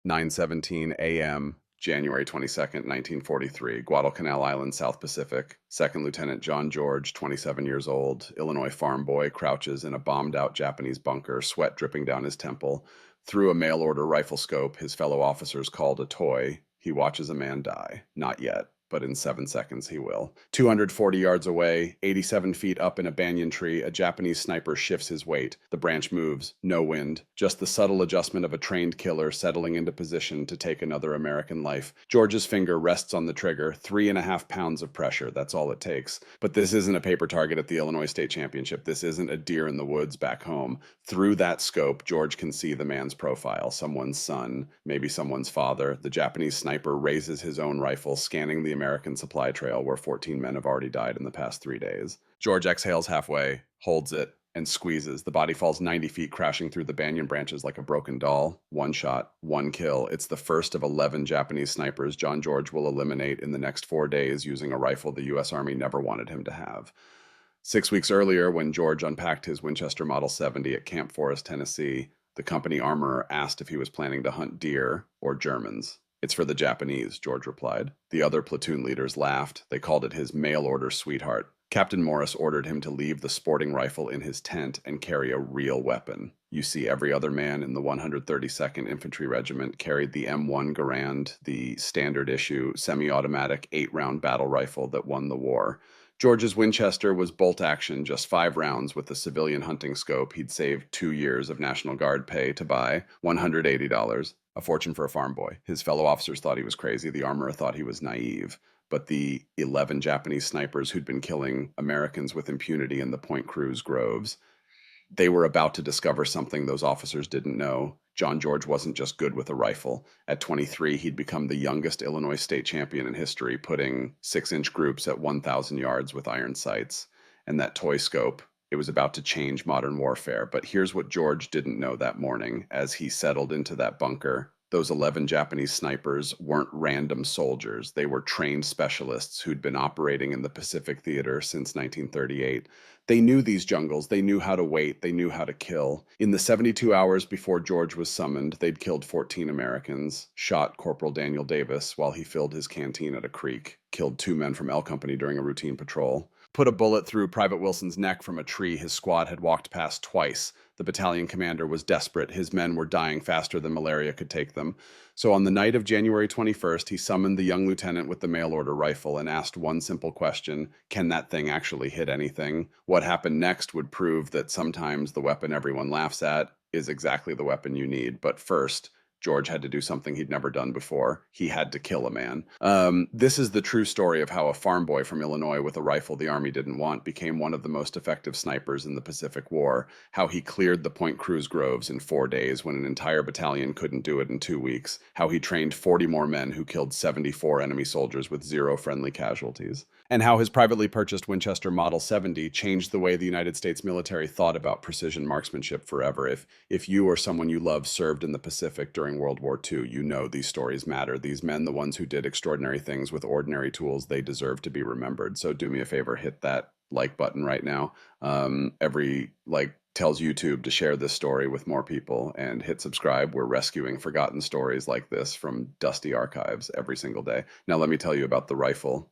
9:17 a.m., January 22nd, 1943, Guadalcanal Island, South Pacific. Second Lieutenant John George, 27 years old, Illinois farm boy, crouches in a bombed-out Japanese bunker, sweat dripping down his temple. Through a mail-order rifle scope his fellow officers called a toy, he watches a man die. Not yet, but in 7 seconds he will. 240 yards away, 87 feet up in a banyan tree, a Japanese sniper shifts his weight. The branch moves. No wind. Just the subtle adjustment of a trained killer settling into position to take another American life. George's finger rests on the trigger. 3.5 pounds of pressure. That's all it takes. But this isn't a paper target at the Illinois State Championship. This isn't a deer in the woods back home. Through that scope, George can see the man's profile. Someone's son, maybe someone's father. The Japanese sniper raises his own rifle, scanning the American supply trail where 14 men have already died in the past 3 days. George exhales halfway, holds it, and squeezes. The body falls 90 feet, crashing through the banyan branches like a broken doll. One shot, one kill. It's the first of 11 Japanese snipers John George will eliminate in the next 4 days using a rifle the U.S. Army never wanted him to have. 6 weeks earlier, when George unpacked his Winchester Model 70 at Camp Forest, Tennessee, the company armorer asked if he was planning to hunt deer or Germans. "It's for the Japanese," George replied. The other platoon leaders laughed. They called it his mail-order sweetheart. Captain Morris ordered him to leave the sporting rifle in his tent and carry a real weapon. You see, every other man in the 132nd Infantry Regiment carried the M1 Garand, the standard issue, semi-automatic 8-round battle rifle that won the war. George's Winchester was bolt action, just 5 rounds with the civilian hunting scope he'd saved 2 years of National Guard pay to buy, $180. A fortune for a farm boy. His fellow officers thought he was crazy. The armorer thought he was naive. But the 11 Japanese snipers who'd been killing Americans with impunity in the Point Cruz groves, they were about to discover something those officers didn't know. John George wasn't just good with a rifle. At 23, he'd become the youngest Illinois state champion in history, putting 6-inch groups at 1,000 yards with iron sights. And that toy scope, it was about to change modern warfare. But here's what George didn't know that morning as he settled into that bunker. Those 11 Japanese snipers weren't random soldiers. They were trained specialists who'd been operating in the Pacific Theater since 1938. They knew these jungles. They knew how to wait. They knew how to kill. In the 72 hours before George was summoned, they'd killed 14 Americans, shot Corporal Daniel Davis while he filled his canteen at a creek, killed 2 men from L Company during a routine patrol, put a bullet through Private Wilson's neck from a tree his squad had walked past twice. The battalion commander was desperate. His men were dying faster than malaria could take them. So on the night of January 21st, he summoned the young lieutenant with the mail-order rifle and asked one simple question: can that thing actually hit anything? What happened next would prove that sometimes the weapon everyone laughs at is exactly the weapon you need. But first, George had to do something he'd never done before. He had to kill a man. This is the true story of how a farm boy from Illinois with a rifle the Army didn't want became one of the most effective snipers in the Pacific War, how he cleared the Point Cruz groves in 4 days when an entire battalion couldn't do it in 2 weeks, how he trained 40 more men who killed 74 enemy soldiers with 0 friendly casualties, and how his privately purchased Winchester Model 70 changed the way the United States military thought about precision marksmanship forever. If you or someone you love served in the Pacific during World War II, you know these stories matter. These men, the ones who did extraordinary things with ordinary tools, they deserve to be remembered. So do me a favor, hit that like button right now. Every like tells YouTube to share this story with more people, and hit subscribe. We're rescuing forgotten stories like this from dusty archives every single day. Now let me tell you about the rifle.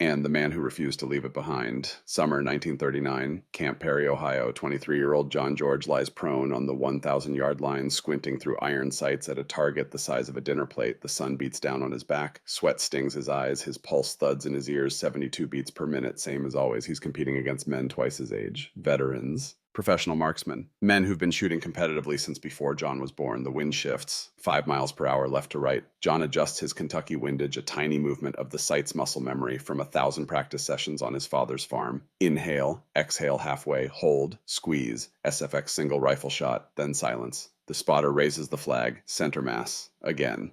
And the man who refused to leave it behind. Summer 1939, Camp Perry, Ohio. 23-year-old John George lies prone on the 1,000-yard line, squinting through iron sights at a target the size of a dinner plate. The sun beats down on his back. Sweat stings his eyes. His pulse thuds in his ears. 72 beats per minute, same as always. He's competing against men twice his age. Veterans. Professional marksmen. Men who've been shooting competitively since before John was born. The wind shifts 5 miles per hour left to right. John adjusts his Kentucky windage, a tiny movement of the sights muscle memory from 1,000 practice sessions on his father's farm. Inhale, exhale halfway, hold, squeeze, SFX single rifle shot, then silence. The spotter raises the flag, center mass, again.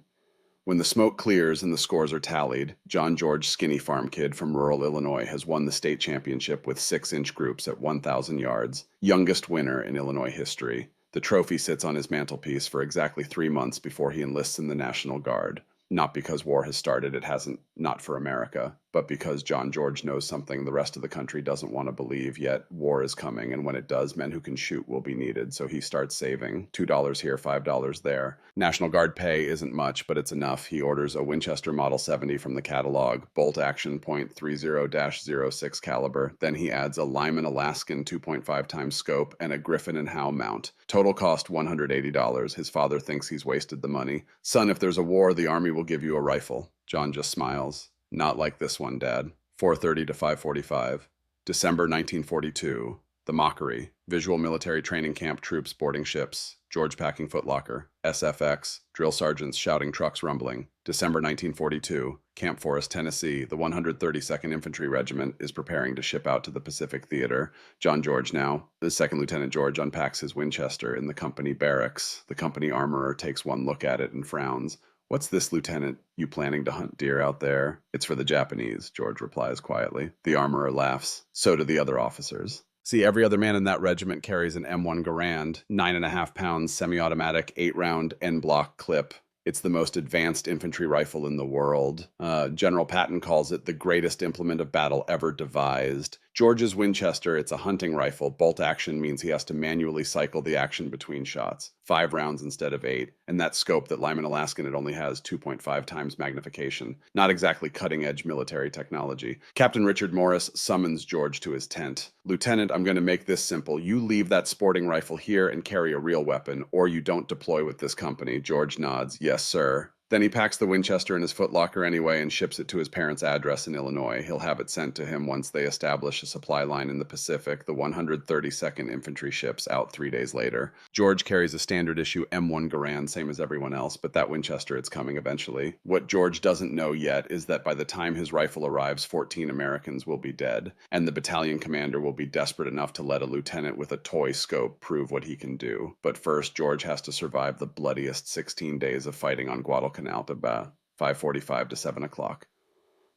When the smoke clears and the scores are tallied, John George, skinny farm kid from rural Illinois, has won the state championship with 6-inch groups at 1,000 yards, youngest winner in Illinois history. The trophy sits on his mantelpiece for exactly 3 months before he enlists in the National Guard. Not because war has started, it hasn't, not for America. but because John George knows something the rest of the country doesn't want to believe yet. War is coming, and when it does, men who can shoot will be needed. So he starts saving $2 here, $5 there. National Guard pay isn't much, but it's enough. He orders a Winchester Model 70 from the catalog, bolt action .30-06 caliber. Then he adds a Lyman Alaskan 2.5 times scope and a Griffin and Howe mount. Total cost $180. His father thinks he's wasted the money. Son, if there's a war, the Army will give you a rifle. John just smiles. Not like this one, Dad. 4:30 to 5:45. December 1942. The Mockery. Visual Military Training Camp troops boarding ships. George packing footlocker. SFX. Drill sergeants shouting, trucks rumbling. December 1942. Camp Forest, Tennessee. The 132nd Infantry Regiment is preparing to ship out to the Pacific Theater. John George now. The Second Lieutenant George unpacks his Winchester in the company barracks. The company armorer takes one look at it and frowns. What's this, Lieutenant? You planning to hunt deer out there? It's for the Japanese, George replies quietly. The armorer laughs. So do the other officers. See, every other man in that regiment carries an M1 Garand, 9.5 pounds semi-automatic 8-round en-bloc clip. It's the most advanced infantry rifle in the world. General Patton calls it the greatest implement of battle ever devised. George's Winchester, it's a hunting rifle. Bolt action means he has to manually cycle the action between shots. 5 rounds instead of 8. And that scope that Lyman Alaskan, it only has 2.5 times magnification. Not exactly cutting-edge military technology. Captain Richard Morris summons George to his tent. Lieutenant, I'm going to make this simple. You leave that sporting rifle here and carry a real weapon, or you don't deploy with this company. George nods. Yes, sir. Then he packs the Winchester in his footlocker anyway and ships it to his parents' address in Illinois. He'll have it sent to him once they establish a supply line in the Pacific. The 132nd Infantry ships out 3 days later. George carries a standard issue M1 Garand, same as everyone else, but that Winchester, it's coming eventually. What George doesn't know yet is that by the time his rifle arrives, 14 Americans will be dead, and the battalion commander will be desperate enough to let a lieutenant with a toy scope prove what he can do. But first, George has to survive the bloodiest 16 days of fighting on Guadalcanal. About 5:45 to 7 o'clock.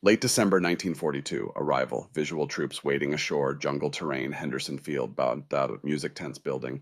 Late December 1942, arrival, visual troops wading ashore, jungle terrain, Henderson Field, music tents building.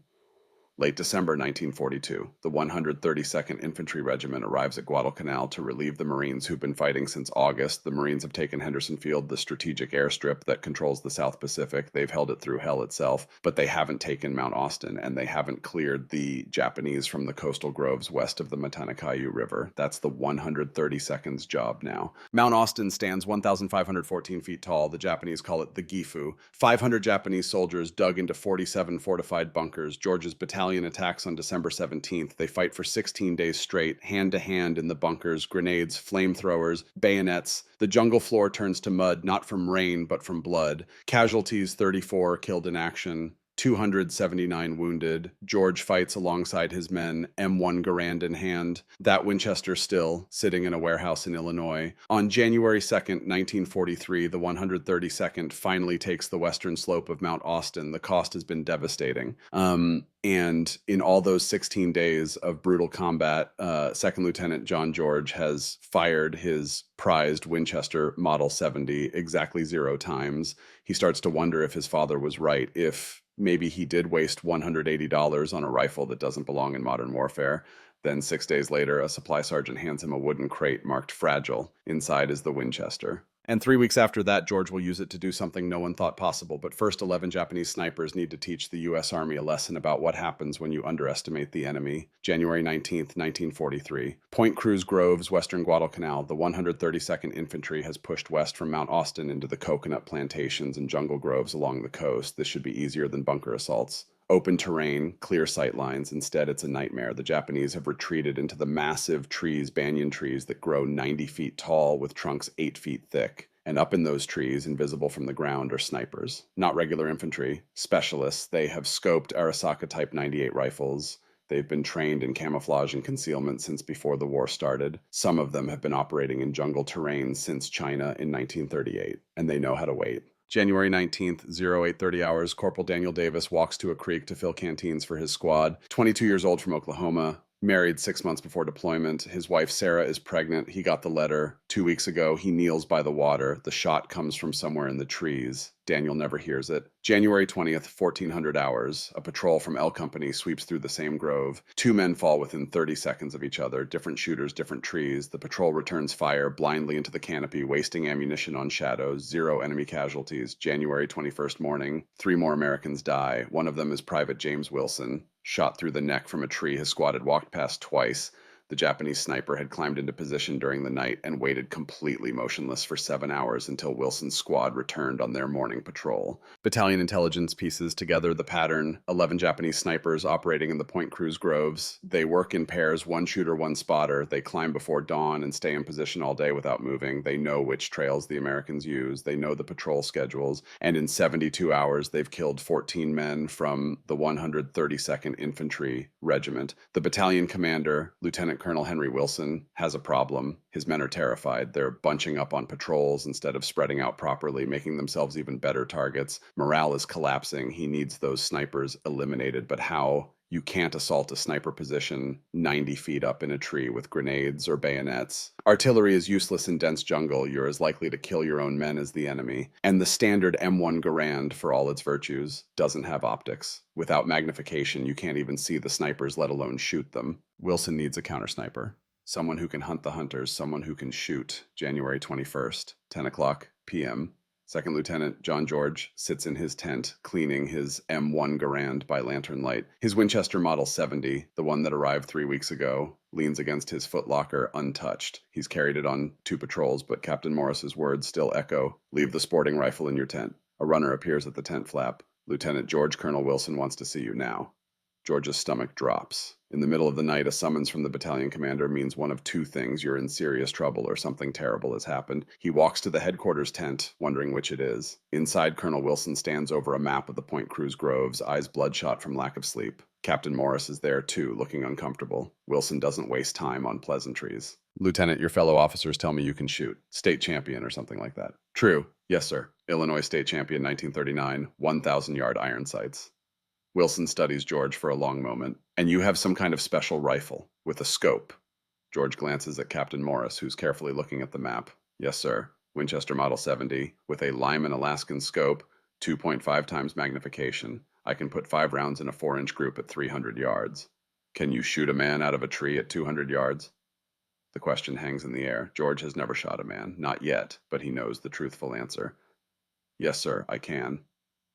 Late December 1942, the 132nd Infantry Regiment arrives at Guadalcanal to relieve the Marines who've been fighting since August. The Marines have taken Henderson Field, the strategic airstrip that controls the South Pacific. They've held it through hell itself, but they haven't taken Mount Austin, and they haven't cleared the Japanese from the coastal groves west of the Matanakayu River. That's the 132nd's job now. Mount Austin stands 1,514 feet tall. The Japanese call it the Gifu. 500 Japanese soldiers dug into 47 fortified bunkers. George's battalion attacks on December 17th. They fight for 16 days straight, hand to hand in the bunkers, grenades, flamethrowers, bayonets. The jungle floor turns to mud, not from rain, but from blood. Casualties, 34 killed in action. 279 wounded. George fights alongside his men, M1 Garand in hand. That Winchester still, sitting in a warehouse in Illinois. On January 2nd, 1943, the 132nd finally takes the western slope of Mount Austin. The cost has been devastating. And in all those 16 days of brutal combat, Second Lieutenant John George has fired his prized Winchester Model 70 exactly 0 times. He starts to wonder if his father was right, if maybe he did waste $180 on a rifle that doesn't belong in modern warfare. Then 6 days later, a supply sergeant hands him a wooden crate marked fragile. Inside is the Winchester. And 3 weeks after that, George will use it to do something no one thought possible. But first, 11 Japanese snipers need to teach the U.S. Army a lesson about what happens when you underestimate the enemy. January 19th, 1943. Point Cruz Groves, western Guadalcanal. The 132nd Infantry has pushed west from Mount Austin into the coconut plantations and jungle groves along the coast. This should be easier than bunker assaults. Open terrain, clear sight lines. Instead, it's a nightmare. The Japanese have retreated into the massive trees, banyan trees that grow 90 feet tall with trunks 8 feet thick. And up in those trees, invisible from the ground, are snipers. Not regular infantry, specialists. They have scoped Arisaka Type 98 rifles. They've been trained in camouflage and concealment since before the war started. Some of them have been operating in jungle terrain since China in 1938, and they know how to wait. January 19th, 0830 hours, Corporal Daniel Davis walks to a creek to fill canteens for his squad. 22 years old from Oklahoma, married 6 months before deployment. His wife, Sarah, is pregnant. He got the letter 2 weeks ago. He kneels by the water. The shot comes from somewhere in the trees. Daniel never hears it. January 20th, 1400 hours. A patrol from L Company sweeps through the same grove. Two men fall within 30 seconds of each other. Different shooters, different trees. The patrol returns fire blindly into the canopy, wasting ammunition on shadows. 0 enemy casualties. January 21st morning. 3 more Americans die. One of them is Private James Wilson. Shot through the neck from a tree his squad had walked past twice. The Japanese sniper had climbed into position during the night and waited completely motionless for 7 hours until Wilson's squad returned on their morning patrol. Battalion intelligence pieces together the pattern. 11 Japanese snipers operating in the Point Cruz groves. They work in pairs, 1 shooter, 1 spotter. They climb before dawn and stay in position all day without moving. They know which trails the Americans use. They know the patrol schedules. And in 72 hours, they've killed 14 men from the 132nd Infantry Regiment. The battalion commander, Lieutenant Colonel Henry Wilson, has a problem. His men are terrified. They're bunching up on patrols instead of spreading out properly, making themselves even better targets. Morale is collapsing. He needs those snipers eliminated. But how? You can't assault a sniper position 90 feet up in a tree with grenades or bayonets. Artillery is useless in dense jungle. You're as likely to kill your own men as the enemy. And the standard M1 Garand, for all its virtues, doesn't have optics. Without magnification, you can't even see the snipers, let alone shoot them. Wilson needs a counter sniper. Someone who can hunt the hunters, someone who can shoot. January 21st, 10 o'clock p.m. Second Lieutenant John George sits in his tent, cleaning his M1 Garand by lantern light. His Winchester Model 70, the one that arrived 3 weeks ago, leans against his footlocker untouched. He's carried it on 2 patrols, but Captain Morris's words still echo, "Leave the sporting rifle in your tent." A runner appears at the tent flap. "Lieutenant George, Colonel Wilson wants to see you now." George's stomach drops. In the middle of the night, a summons from the battalion commander means one of 2 things: you're in serious trouble or something terrible has happened. He walks to the headquarters tent, wondering which it is. Inside, Colonel Wilson stands over a map of the Point Cruz groves, eyes bloodshot from lack of sleep. Captain Morris is there too, looking uncomfortable. Wilson doesn't waste time on pleasantries. "Lieutenant, your fellow officers tell me you can shoot. State champion or something like that." "True. Yes, sir. Illinois state champion 1939, 1,000-yard iron sights." Wilson studies George for a long moment. "And you have some kind of special rifle, with a scope." George glances at Captain Morris, who's carefully looking at the map. "Yes, sir. Winchester Model 70, with a Lyman Alaskan scope, 2.5 times magnification. I can put 5 rounds in a 4-inch group at 300 yards. Can you shoot a man out of a tree at 200 yards? The question hangs in the air. George has never shot a man. Not yet, but he knows the truthful answer. "Yes, sir, I can."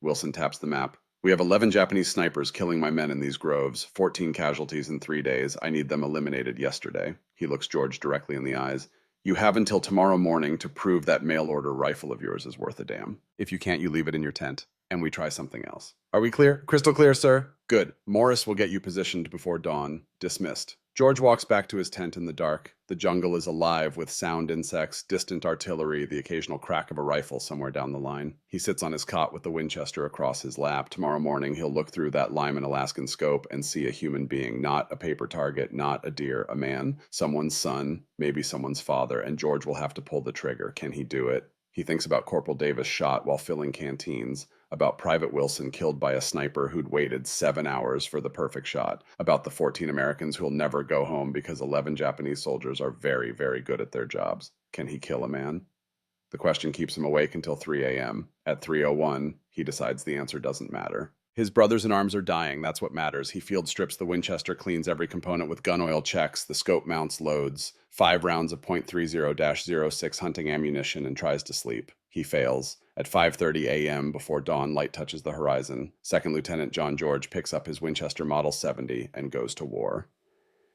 Wilson taps the map. "We have 11 Japanese snipers killing my men in these groves, 14 casualties in 3 days. I need them eliminated yesterday." He looks George directly in the eyes. "You have until tomorrow morning to prove that mail-order rifle of yours is worth a damn. If you can't, you leave it in your tent, and we try something else. Are we clear? Crystal clear, sir? Good. Morris will get you positioned before dawn. Dismissed." George walks back to his tent in the dark. The jungle is alive with sound insects, distant artillery, the occasional crack of a rifle somewhere down the line. He sits on his cot with the Winchester across his lap. Tomorrow morning, he'll look through that Lyman Alaskan scope and see a human being, not a paper target, not a deer, a man, someone's son, maybe someone's father, and George will have to pull the trigger. Can he do it? He thinks about Corporal Davis shot while filling canteens, about Private Wilson killed by a sniper who'd waited 7 hours for the perfect shot, about the 14 Americans who'll never go home because 11 Japanese soldiers are very, very good at their jobs. Can he kill a man? The question keeps him awake until 3 a.m. At 3:01, he decides the answer doesn't matter. His brothers in arms are dying, that's what matters. He field strips the Winchester, cleans every component with gun oil checks, the scope mounts, loads, 5 rounds of .30-06 hunting ammunition, and tries to sleep. He fails. At 5:30 a.m., before dawn light touches the horizon, Second Lieutenant John George picks up his Winchester Model 70 and goes to war.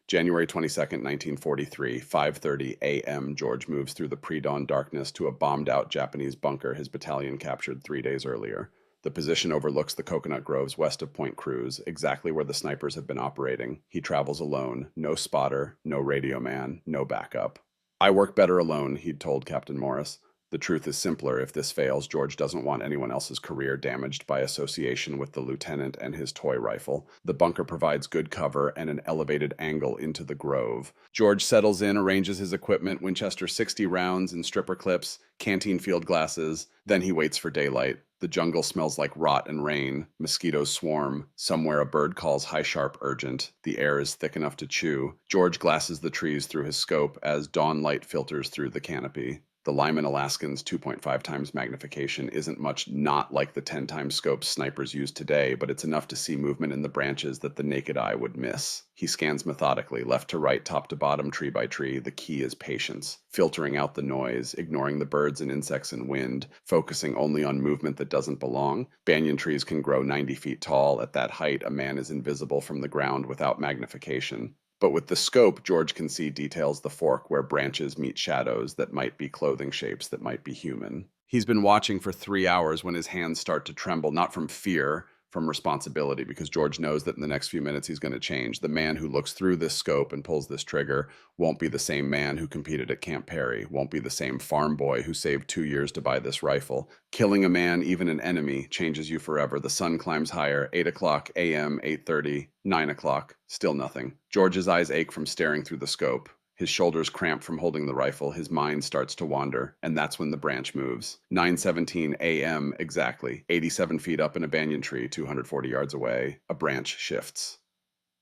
January 22nd, 1943, 5:30 a.m., George moves through the pre-dawn darkness to a bombed-out Japanese bunker his battalion captured 3 days earlier. The position overlooks the coconut groves west of Point Cruz, exactly where the snipers have been operating. He travels alone. No spotter, no radio man, no backup. "I work better alone," he'd told Captain Morris. The truth is simpler. If this fails, George doesn't want anyone else's career damaged by association with the lieutenant and his toy rifle. The bunker provides good cover and an elevated angle into the grove. George settles in, arranges his equipment, Winchester 60 rounds and stripper clips, canteen field glasses. Then he waits for daylight. The jungle smells like rot and rain. Mosquitoes swarm. Somewhere a bird calls high sharp urgent. The air is thick enough to chew. George glasses the trees through his scope as dawn light filters through the canopy. The Lyman Alaskan's 2.5 times magnification isn't much not like the 10 times scopes snipers use today, but it's enough to see movement in the branches that the naked eye would miss. He scans methodically, left to right, top to bottom, tree by tree. The key is patience, filtering out the noise, ignoring the birds and insects and wind, focusing only on movement that doesn't belong. Banyan trees can grow 90 feet tall. At that height, a man is invisible from the ground without magnification. But with the scope, George can see details the fork where branches meet shadows that might be clothing shapes that might be human. He's been watching for 3 hours when his hands start to tremble, not from fear, from responsibility, because George knows that in the next few minutes he's going to change. The man who looks through this scope and pulls this trigger won't be the same man who competed at Camp Perry, won't be the same farm boy who saved 2 years to buy this rifle. Killing a man, even an enemy, changes you forever. The sun climbs higher, 8 o'clock a.m., 8:30, 9 o'clock, still nothing. George's eyes ache from staring through the scope. His shoulders cramp from holding the rifle. His mind starts to wander, and that's when the branch moves. 9:17 a.m. exactly. 87 feet up in a banyan tree, 240 yards away. A branch shifts.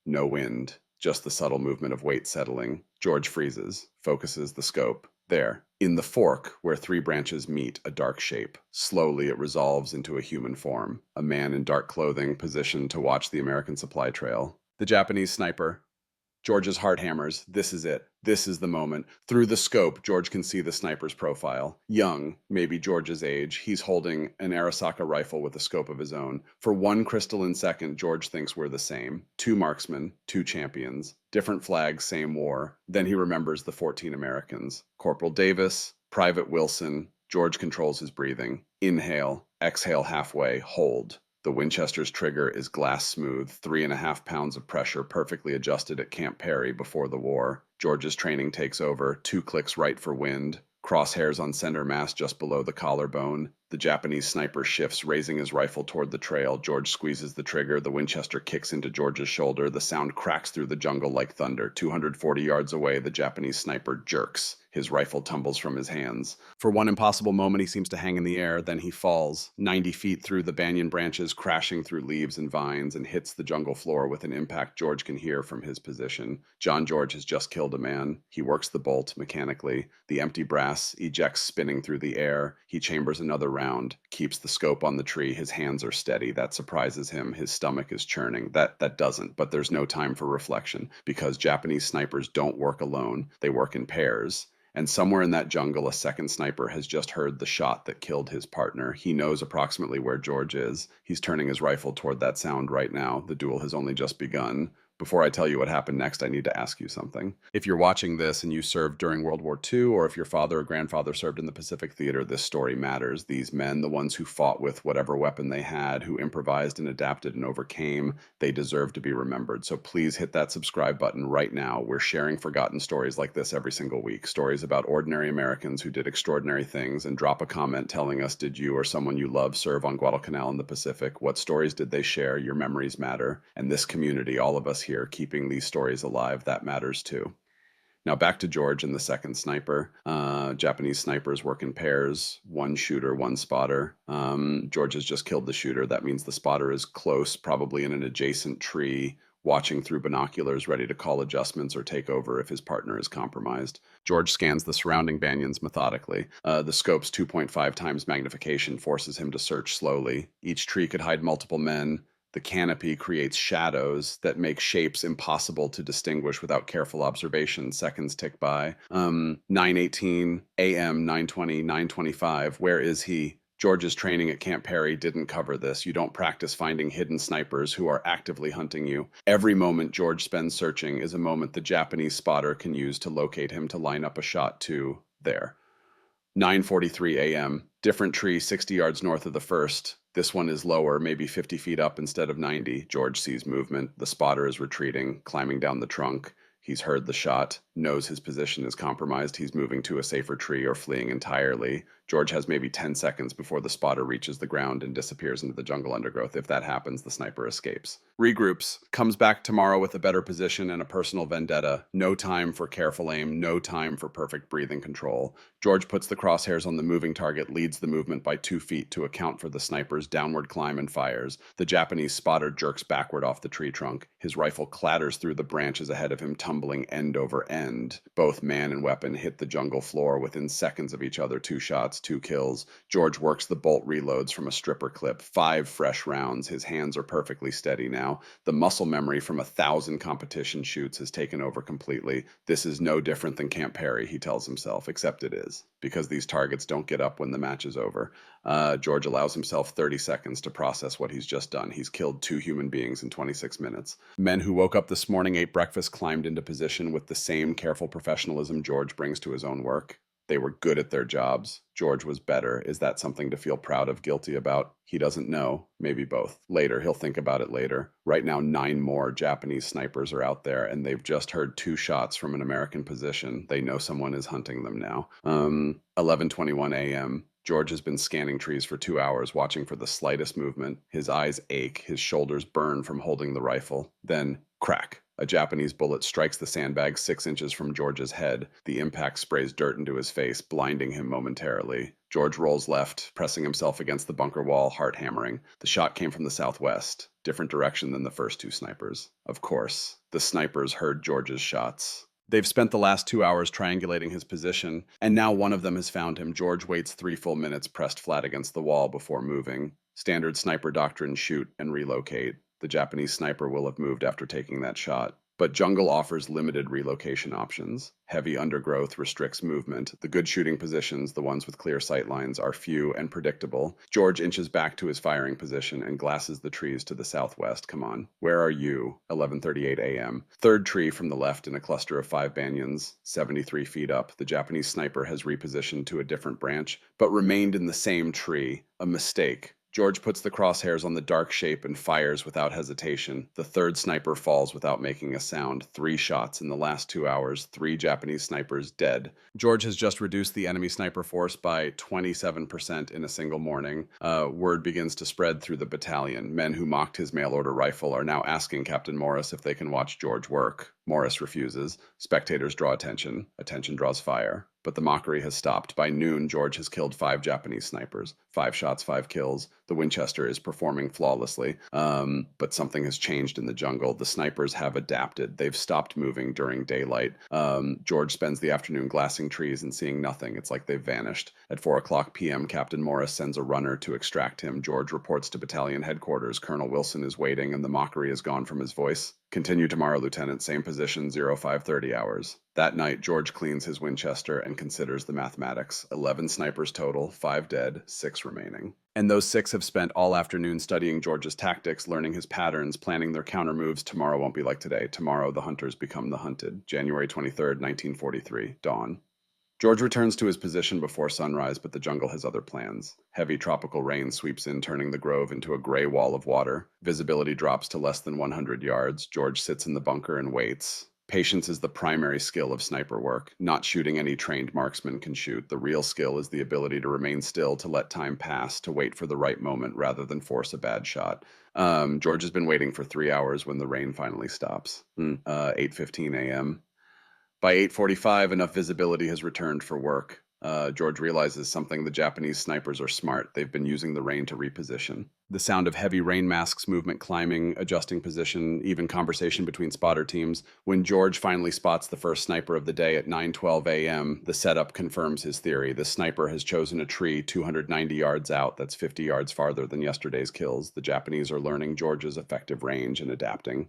No wind, just the subtle movement of weight settling. George freezes, focuses the scope. There, in the fork, where 3 branches meet, a dark shape. Slowly it resolves into a human form. A man in dark clothing, positioned to watch the American supply trail. The Japanese sniper. George's heart hammers. This is it. This is the moment. Through the scope, George can see the sniper's profile. Young, maybe George's age, he's holding an Arisaka rifle with a scope of his own. For one crystalline second, George thinks we're the same. 2 marksmen, 2 champions. Different flags, same war. Then he remembers the 14 Americans. Corporal Davis, Private Wilson. George controls his breathing. Inhale, exhale halfway, hold. The Winchester's trigger is glass smooth, 3.5 pounds of pressure perfectly adjusted at Camp Perry before the war. George's training takes over, 2 clicks right for wind, crosshairs on center mass just below the collarbone. The Japanese sniper shifts, raising his rifle toward the trail. George squeezes the trigger. The Winchester kicks into George's shoulder. The sound cracks through the jungle like thunder. 240 yards away, the Japanese sniper jerks. His rifle tumbles from his hands. For one impossible moment, he seems to hang in the air. Then he falls, 90 feet through the banyan branches, crashing through leaves and vines, and hits the jungle floor with an impact George can hear from his position. John George has just killed a man. He works the bolt mechanically. The empty brass ejects spinning through the air. He chambers another round, keeps the scope on the tree. His hands are steady. That surprises him. His stomach is churning. That doesn't, but there's no time for reflection, because Japanese snipers don't work alone. They work in pairs. And somewhere in that jungle, a second sniper has just heard the shot that killed his partner. He knows approximately where George is. He's turning his rifle toward that sound right now. The duel has only just begun. Before I tell you what happened next, I need to ask you something. If you're watching this and you served during World War II, or if your father or grandfather served in the Pacific Theater, this story matters. These men, the ones who fought with whatever weapon they had, who improvised and adapted and overcame, they deserve to be remembered. So please hit that subscribe button right now. We're sharing forgotten stories like this every single week. Stories about ordinary Americans who did extraordinary things. And drop a comment telling us, did you or someone you love serve on Guadalcanal in the Pacific? What stories did they share? Your memories matter. And this community, all of us here, keeping these stories alive, that matters too. Now back to George and the second sniper. Japanese snipers work in pairs, 1 shooter, 1 spotter. George has just killed the shooter. That means the spotter is close, probably in an adjacent tree, watching through binoculars, ready to call adjustments or take over if his partner is compromised. George scans the surrounding banyans methodically. The scope's 2.5 times magnification forces him to search slowly. Each tree could hide multiple men. The canopy creates shadows that make shapes impossible to distinguish without careful observation. Seconds tick by. 9:18 a.m., 9:20, 9:25. Where is he? George's training at Camp Perry didn't cover this. You don't practice finding hidden snipers who are actively hunting you. Every moment George spends searching is a moment the Japanese spotter can use to locate him to line up a shot to there. 9:43 a.m. Different tree 60 yards north of the first. This one is lower, maybe 50 feet up instead of 90. George sees movement. The spotter is retreating, climbing down the trunk. He's heard the shot, knows his position is compromised. He's moving to a safer tree or fleeing entirely. George has maybe 10 seconds before the spotter reaches the ground and disappears into the jungle undergrowth. If that happens, the sniper escapes. Regroups, comes back tomorrow with a better position and a personal vendetta. No time for careful aim, no time for perfect breathing control. George puts the crosshairs on the moving target, leads the movement by 2 feet to account for the sniper's downward climb and fires. The Japanese spotter jerks backward off the tree trunk. His rifle clatters through the branches ahead of him, tumbling end over end. end. Both man and weapon hit the jungle floor within seconds of each other. 2 shots, 2 kills. George works the bolt reloads from a stripper clip. 5 fresh rounds. His hands are perfectly steady now. The muscle memory from 1,000 competition shoots has taken over completely. This is no different than Camp Perry, he tells himself, except it is, because these targets don't get up when the match is over. George allows himself 30 seconds to process what he's just done. He's killed 2 human beings in 26 minutes. Men who woke up this morning, ate breakfast, climbed into position with the same careful professionalism George brings to his own work. They were good at their jobs. George was better. Is that something to feel proud of, guilty about? He doesn't know. Maybe both. Later, he'll think about it later. Right now, 9 more Japanese snipers are out there, and they've just heard 2 shots from an American position. They know someone is hunting them now. 11:21 a.m. George has been scanning trees for 2 hours, watching for the slightest movement. His eyes ache. His shoulders burn from holding the rifle. Then, crack. A Japanese bullet strikes the sandbag 6 inches from George's head. The impact sprays dirt into his face, blinding him momentarily. George rolls left, pressing himself against the bunker wall, heart hammering. The shot came from the southwest, different direction than the first 2 snipers. Of course, the snipers heard George's shots. They've spent the last 2 hours triangulating his position, and now one of them has found him. George waits 3 full minutes pressed flat against the wall before moving. Standard sniper doctrine: shoot and relocate. The Japanese sniper will have moved after taking that shot. But jungle offers limited relocation options. Heavy undergrowth restricts movement. The good shooting positions, the ones with clear sight lines, are few and predictable. George inches back to his firing position and glasses the trees to the southwest. Come on. Where are you? 11:38 a.m. Third tree from the left in a cluster of 5 banyans, 73 feet up. The Japanese sniper has repositioned to a different branch, but remained in the same tree. A mistake. George puts the crosshairs on the dark shape and fires without hesitation. The third sniper falls without making a sound. 3 shots in the last 2 hours. 3 Japanese snipers dead. George has just reduced the enemy sniper force by 27% in a single morning. Word begins to spread through the battalion. Men who mocked his mail-order rifle are now asking Captain Morris if they can watch George work. Morris refuses. Spectators draw attention. Attention draws fire. But the mockery has stopped. By noon, George has killed 5 Japanese snipers. 5 shots, 5 kills. The Winchester is performing flawlessly. But something has changed in the jungle. The snipers have adapted. They've stopped moving during daylight. George spends the afternoon glassing trees and seeing nothing. It's like they've vanished. At 4:00 p.m., Captain Morris sends a runner to extract him. George reports to battalion headquarters. Colonel Wilson is waiting, and the mockery is gone from his voice. Continue tomorrow, Lieutenant. Same position, 0530 hours. That night, George cleans his Winchester and considers the mathematics. 11 snipers total, 5 dead, 6 remaining. And those 6 have spent all afternoon studying George's tactics, learning his patterns, planning their counter moves. Tomorrow won't be like today. Tomorrow, the hunters become the hunted. January 23rd, 1943, dawn. George returns to his position before sunrise, but the jungle has other plans. Heavy tropical rain sweeps in, turning the grove into a gray wall of water. Visibility drops to less than 100 yards. George sits in the bunker and waits. Patience is the primary skill of sniper work. Not shooting any trained marksman can shoot. The real skill is the ability to remain still, to let time pass, to wait for the right moment rather than force a bad shot. George has been waiting for 3 hours when the rain finally stops. 8:15 a.m. By 8:45, enough visibility has returned for work. George realizes something. The Japanese snipers are smart. They've been using the rain to reposition. The sound of heavy rain masks, movement climbing, adjusting position, even conversation between spotter teams. When George finally spots the first sniper of the day at 9:12 a.m., the setup confirms his theory. The sniper has chosen a tree 290 yards out. That's 50 yards farther than yesterday's kills. The Japanese are learning George's effective range and adapting.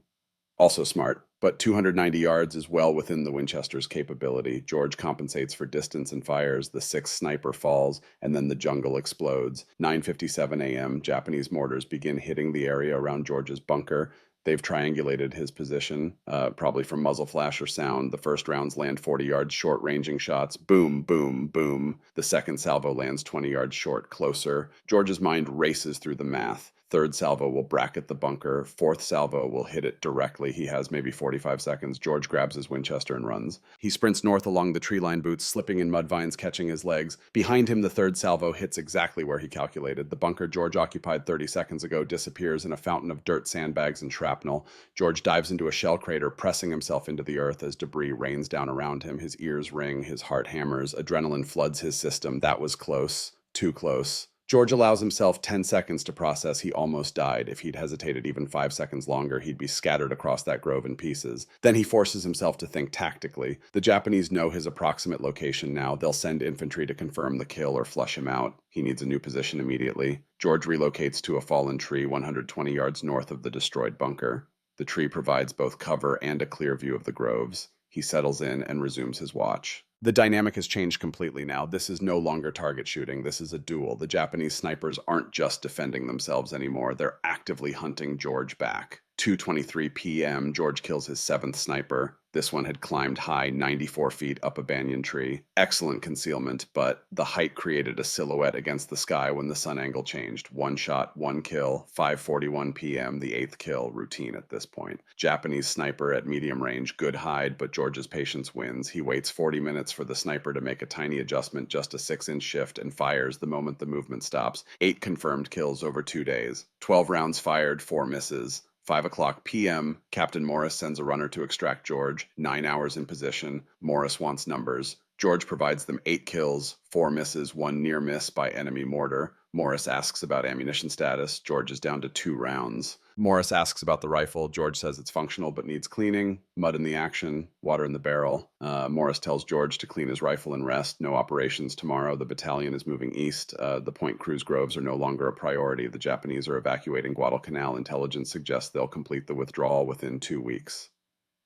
Also smart, but 290 yards is well within the Winchester's capability. George compensates for distance and fires. The 6th sniper falls, and then the jungle explodes. 9:57 a.m., Japanese mortars begin hitting the area around George's bunker. They've triangulated his position, probably from muzzle flash or sound. The first rounds land 40 yards short, ranging shots. Boom, boom, boom. The second salvo lands 20 yards short, closer. George's mind races through the math. Third salvo will bracket the bunker. 4th salvo will hit it directly. He has maybe 45 seconds. George grabs his Winchester and runs. He sprints north along the tree-lined boots, slipping in mud vines, catching his legs. Behind him, the 3rd salvo hits exactly where he calculated. The bunker George occupied 30 seconds ago disappears in a fountain of dirt, sandbags, and shrapnel. George dives into a shell crater, pressing himself into the earth as debris rains down around him. His ears ring, his heart hammers. Adrenaline floods his system. That was close. Too close. George allows himself 10 seconds to process he almost died. If he'd hesitated even 5 seconds longer, he'd be scattered across that grove in pieces. Then he forces himself to think tactically. The Japanese know his approximate location now. They'll send infantry to confirm the kill or flush him out. He needs a new position immediately. George relocates to a fallen tree 120 yards north of the destroyed bunker. The tree provides both cover and a clear view of the groves. He settles in and resumes his watch. The dynamic has changed completely now. This is no longer target shooting. This is a duel. The Japanese snipers aren't just defending themselves anymore. They're actively hunting George back. 2:23 p.m., George kills his seventh sniper. This one had climbed high 94 feet up a banyan tree. Excellent concealment, but the height created a silhouette against the sky when the sun angle changed. One shot, one kill, 5:41 p.m., the eighth kill, routine at this point. Japanese sniper at medium range, good hide, but George's patience wins. He waits 40 minutes for the sniper to make a tiny adjustment, just a 6-inch shift, and fires the moment the movement stops. 8 confirmed kills over 2 days. 12 rounds fired, 4 misses. 5 o'clock p.m., Captain Morris sends a runner to extract George. 9 hours in position. Morris wants numbers. George provides them 8 kills, 4 misses, 1 near miss by enemy mortar. Morris asks about ammunition status. George is down to 2 rounds. Morris asks about the rifle. George says it's functional but needs cleaning. Mud in the action, water in the barrel. Morris tells George to clean his rifle and rest. No operations tomorrow. The battalion is moving east. The Point Cruz groves are no longer a priority. The Japanese are evacuating Guadalcanal. Intelligence suggests they'll complete the withdrawal within 2 weeks.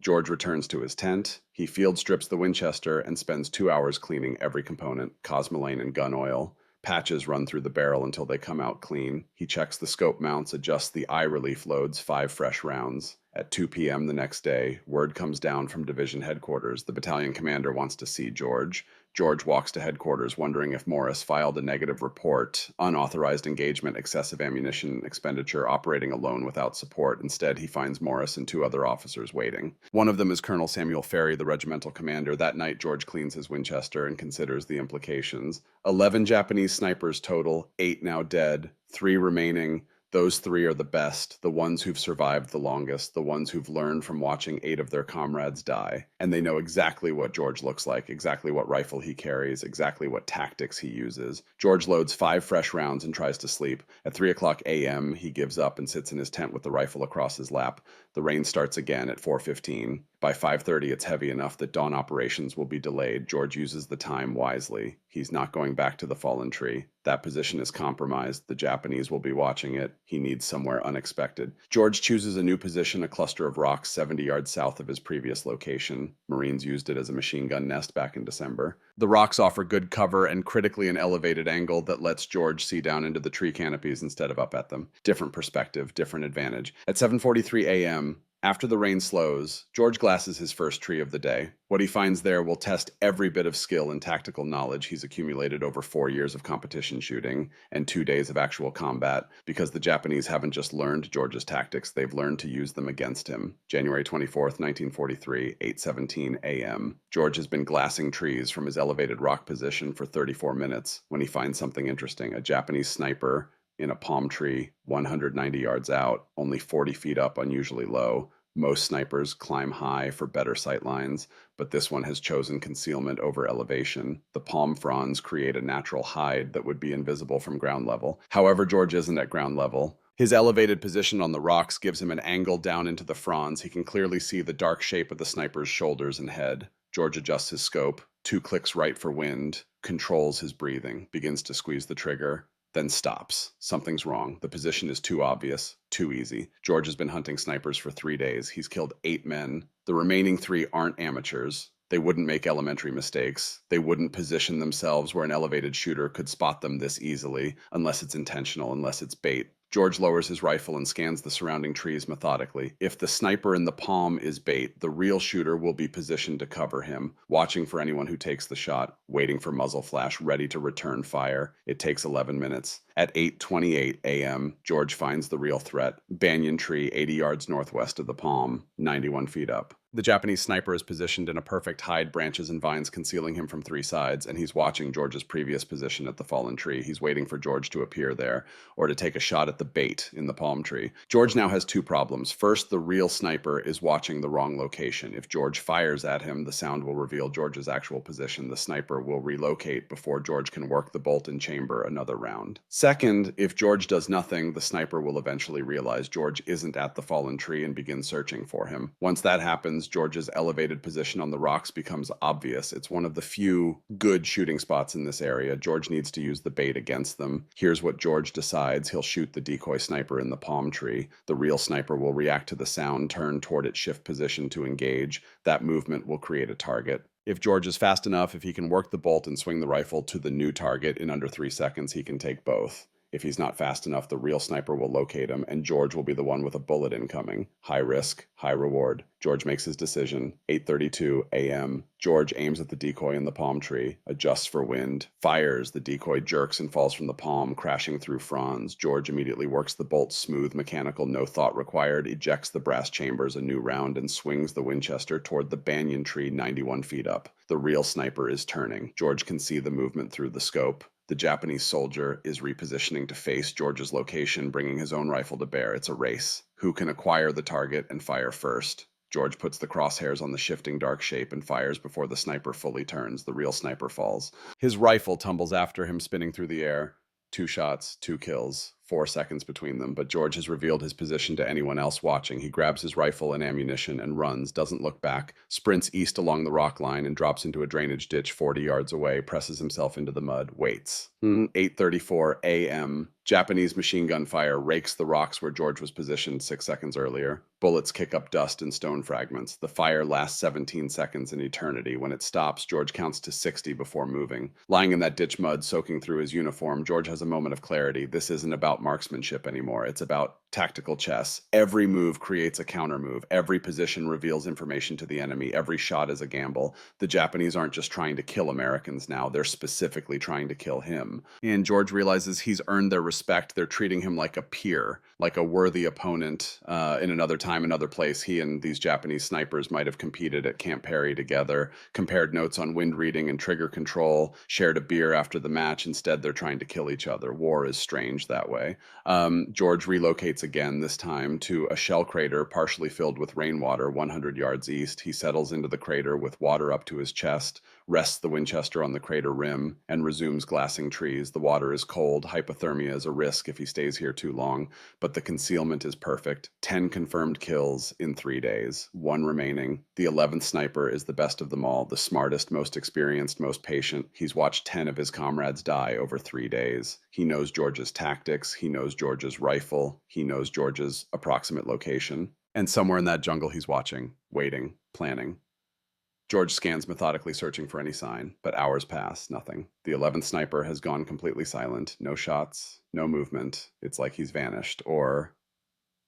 George returns to his tent. He field strips the Winchester and spends 2 hours cleaning every component, cosmoline and gun oil. Patches run through the barrel until they come out clean. He checks the scope mounts, adjusts the eye relief loads, 5 fresh rounds. At 2 p.m. the next day, word comes down from division headquarters. The battalion commander wants to see George. George walks to headquarters, wondering if Morris filed a negative report. Unauthorized engagement, excessive ammunition expenditure, operating alone without support. Instead, he finds Morris and 2 other officers waiting. One of them is Colonel Samuel Ferry, the regimental commander. That night, George cleans his Winchester and considers the implications. 11 Japanese snipers total, 8 now dead, 3 remaining. Those 3 are the best, the ones who've survived the longest, the ones who've learned from watching 8 of their comrades die. And they know exactly what George looks like, exactly what rifle he carries, exactly what tactics he uses. George loads 5 fresh rounds and tries to sleep. At 3 o'clock a.m., he gives up and sits in his tent with the rifle across his lap. The rain starts again at 4:15. By 5:30, it's heavy enough that dawn operations will be delayed. George uses the time wisely. He's not going back to the fallen tree. That position is compromised. The Japanese will be watching it. He needs somewhere unexpected. George chooses a new position, a cluster of rocks 70 yards south of his previous location. Marines used it as a machine gun nest back in December. The rocks offer good cover and critically an elevated angle that lets George see down into the tree canopies instead of up at them. Different perspective, different advantage. At 7:43 a.m., after the rain slows, George glasses his first tree of the day. What he finds there will test every bit of skill and tactical knowledge he's accumulated over 4 years of competition shooting and 2 days of actual combat, because the Japanese haven't just learned George's tactics, they've learned to use them against him. January 24th, 1943, 8:17 a.m. George has been glassing trees from his elevated rock position for 34 minutes when he finds something interesting. A Japanese sniper in a palm tree 190 yards out, only 40 feet up, unusually low. Most snipers climb high for better sight lines, but this one has chosen concealment over elevation. The palm fronds create a natural hide that would be invisible from ground level. However, George isn't at ground level. His elevated position on the rocks gives him an angle down into the fronds. He can clearly see the dark shape of the sniper's shoulders and head. George adjusts his scope, 2 clicks right for wind, controls his breathing, begins to squeeze the trigger, then stops. Something's wrong. The position is too obvious, too easy. George has been hunting snipers for 3 days. He's killed 8 men. The remaining 3 aren't amateurs. They wouldn't make elementary mistakes. They wouldn't position themselves where an elevated shooter could spot them this easily, unless it's intentional, unless it's bait. George lowers his rifle and scans the surrounding trees methodically. If the sniper in the palm is bait, the real shooter will be positioned to cover him, watching for anyone who takes the shot, waiting for muzzle flash, ready to return fire. It takes 11 minutes. At 8:28 a.m., George finds the real threat. Banyan tree 80 yards northwest of the palm, 91 feet up. The Japanese sniper is positioned in a perfect hide, branches and vines concealing him from three sides, and he's watching George's previous position at the fallen tree. He's waiting for George to appear there, or to take a shot at the bait in the palm tree. George now has two problems. First, the real sniper is watching the wrong location. If George fires at him, the sound will reveal George's actual position. The sniper will relocate before George can work the bolt and chamber another round. Second, if George does nothing, the sniper will eventually realize George isn't at the fallen tree and begin searching for him. Once that happens, George's elevated position on the rocks becomes obvious. It's one of the few good shooting spots in this area. George needs to use the bait against them. Here's what George decides. He'll shoot the decoy sniper in the palm tree. The real sniper will react to the sound, turn toward its shift position to engage. That movement will create a target. If George is fast enough, if he can work the bolt and swing the rifle to the new target in under 3 seconds, he can take both. If he's not fast enough, the real sniper will locate him, and George will be the one with a bullet incoming. High risk, high reward. George makes his decision. 8:32 a.m. George aims at the decoy in the palm tree, adjusts for wind, fires. The decoy jerks and falls from the palm, crashing through fronds. George immediately works the bolt smooth, mechanical, no thought required, ejects the brass chambers a new round, and swings the Winchester toward the banyan tree 91 feet up. The real sniper is turning. George can see the movement through the scope. The Japanese soldier is repositioning to face George's location, bringing his own rifle to bear. It's a race. Who can acquire the target and fire first? George puts the crosshairs on the shifting dark shape and fires before the sniper fully turns. The real sniper falls. His rifle tumbles after him, spinning through the air. 2 shots, 2 kills, 4 seconds between them, but George has revealed his position to anyone else watching. He grabs his rifle and ammunition and runs, doesn't look back, sprints east along the rock line and drops into a drainage ditch 40 yards away, presses himself into the mud, waits. 8:34 a.m. Japanese machine gun fire rakes the rocks where George was positioned 6 seconds earlier. Bullets kick up dust and stone fragments. The fire lasts 17 seconds, an eternity. When it stops, George counts to 60 before moving. Lying in that ditch mud, soaking through his uniform, George has a moment of clarity. This isn't about marksmanship anymore. It's about tactical chess. Every move creates a counter move. Every position reveals information to the enemy. Every shot is a gamble. The Japanese aren't just trying to kill Americans now. They're specifically trying to kill him. And George realizes he's earned their respect. They're treating him like a peer, like a worthy opponent. In another time, another place, he and these Japanese snipers might have competed at Camp Perry together, compared notes on wind reading and trigger control, shared a beer after the match. Instead, they're trying to kill each other. War is strange that way. George relocates again, this time to a shell crater partially filled with rainwater 100 yards east. He settles into the crater with water up to his chest, rests the Winchester on the crater rim, and resumes glassing trees. The water is cold. Hypothermia is a risk if he stays here too long, but the concealment is perfect. 10 confirmed kills in 3 days, 1 remaining. The 11th sniper is the best of them all, the smartest, most experienced, most patient. He's watched 10 of his comrades die over 3 days. He knows George's tactics. He knows George's rifle. He knows George's approximate location. And somewhere in that jungle, he's watching, waiting, planning. George scans methodically, searching for any sign, but hours pass, nothing. The 11th sniper has gone completely silent. No shots, no movement. It's like he's vanished. Or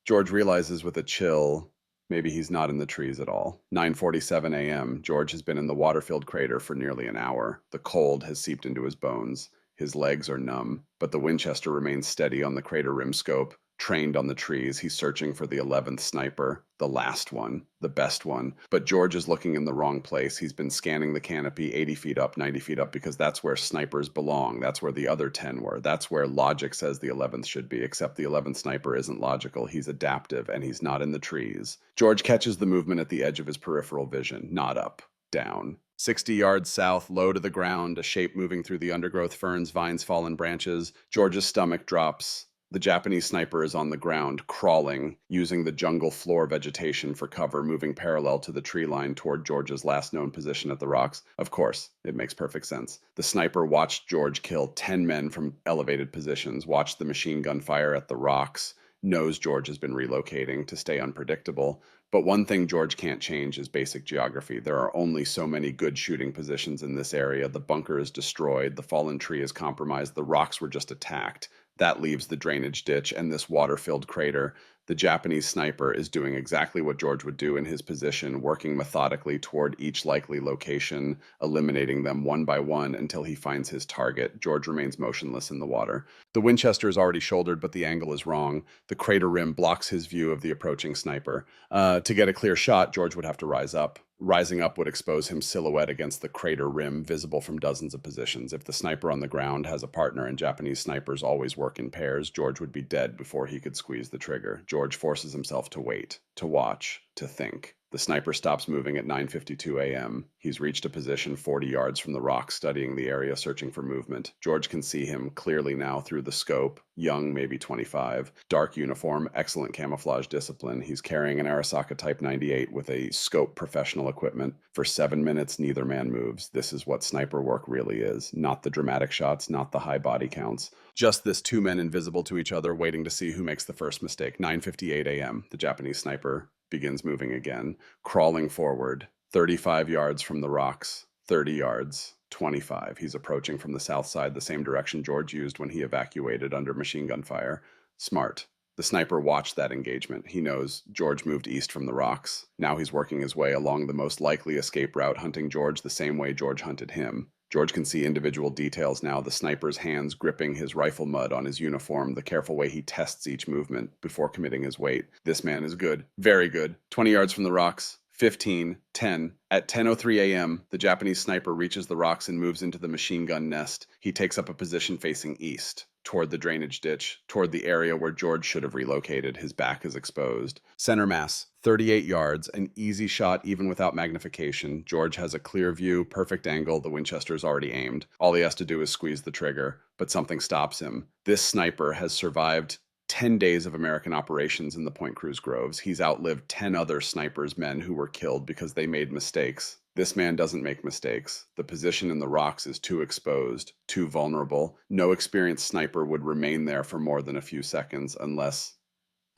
George realizes with a chill, maybe he's not in the trees at all. 9:47 a.m. George has been in the water-filled crater for nearly an hour. The cold has seeped into his bones. His legs are numb, but the Winchester remains steady on the crater rim scope. Trained on the trees, he's searching for the 11th sniper, the last one, the best one. But George is looking in the wrong place. He's been scanning the canopy 80 feet up, 90 feet up, because that's where snipers belong. That's where the other 10 were. That's where logic says the 11th should be, except the 11th sniper isn't logical. He's adaptive, and he's not in the trees. George catches the movement at the edge of his peripheral vision, not up, down. 60 yards south, low to the ground, a shape moving through the undergrowth, ferns, vines, fallen branches. George's stomach drops. The Japanese sniper is on the ground, crawling, using the jungle floor vegetation for cover, moving parallel to the tree line toward George's last known position at the rocks. Of course, it makes perfect sense. The sniper watched George kill 10 men from elevated positions, watched the machine gun fire at the rocks, knows George has been relocating to stay unpredictable. But one thing George can't change is basic geography. There are only so many good shooting positions in this area. The bunker is destroyed. The fallen tree is compromised. The rocks were just attacked. That leaves the drainage ditch and this water-filled crater. The Japanese sniper is doing exactly what George would do in his position, working methodically toward each likely location, eliminating them one by one until he finds his target. George remains motionless in the water. The Winchester is already shouldered, but the angle is wrong. The crater rim blocks his view of the approaching sniper. To get a clear shot, George would have to rise up. Rising up would expose him silhouette against the crater rim, visible from dozens of positions. If the sniper on the ground has a partner and Japanese snipers always work in pairs, George would be dead before he could squeeze the trigger. George forces himself to wait, to watch, to think. The sniper stops moving at 9:52 a.m. He's reached a position 40 yards from the rock, studying the area, searching for movement. George can see him clearly now through the scope. Young, maybe 25. Dark uniform, excellent camouflage discipline. He's carrying an Arisaka Type 98 with a scope professional equipment. For 7 minutes, neither man moves. This is what sniper work really is. Not the dramatic shots, not the high body counts. Just this two men invisible to each other, waiting to see who makes the first mistake. 9:58 a.m. The Japanese sniper begins moving again, crawling forward, 35 yards from the rocks, 30 yards, 25. He's approaching from the south side, the same direction George used when he evacuated under machine gun fire. Smart. The sniper watched that engagement. He knows George moved east from the rocks. Now he's working his way along the most likely escape route, hunting George the same way George hunted him. George can see individual details now, the sniper's hands gripping his rifle mud on his uniform, the careful way he tests each movement before committing his weight. This man is good, very good. 20 yards from the rocks, 15, 10. At 10:03 a.m., the Japanese sniper reaches the rocks and moves into the machine gun nest. He takes up a position facing east, toward the drainage ditch, toward the area where George should have relocated. His back is exposed. Center mass, 38 yards, an easy shot even without magnification. George has a clear view, perfect angle, the Winchester's already aimed. All he has to do is squeeze the trigger, but something stops him. This sniper has survived 10 days of American operations in the Point Cruz Groves. He's outlived 10 other snipers' men who were killed because they made mistakes. This man doesn't make mistakes. The position in the rocks is too exposed, too vulnerable. No experienced sniper would remain there for more than a few seconds unless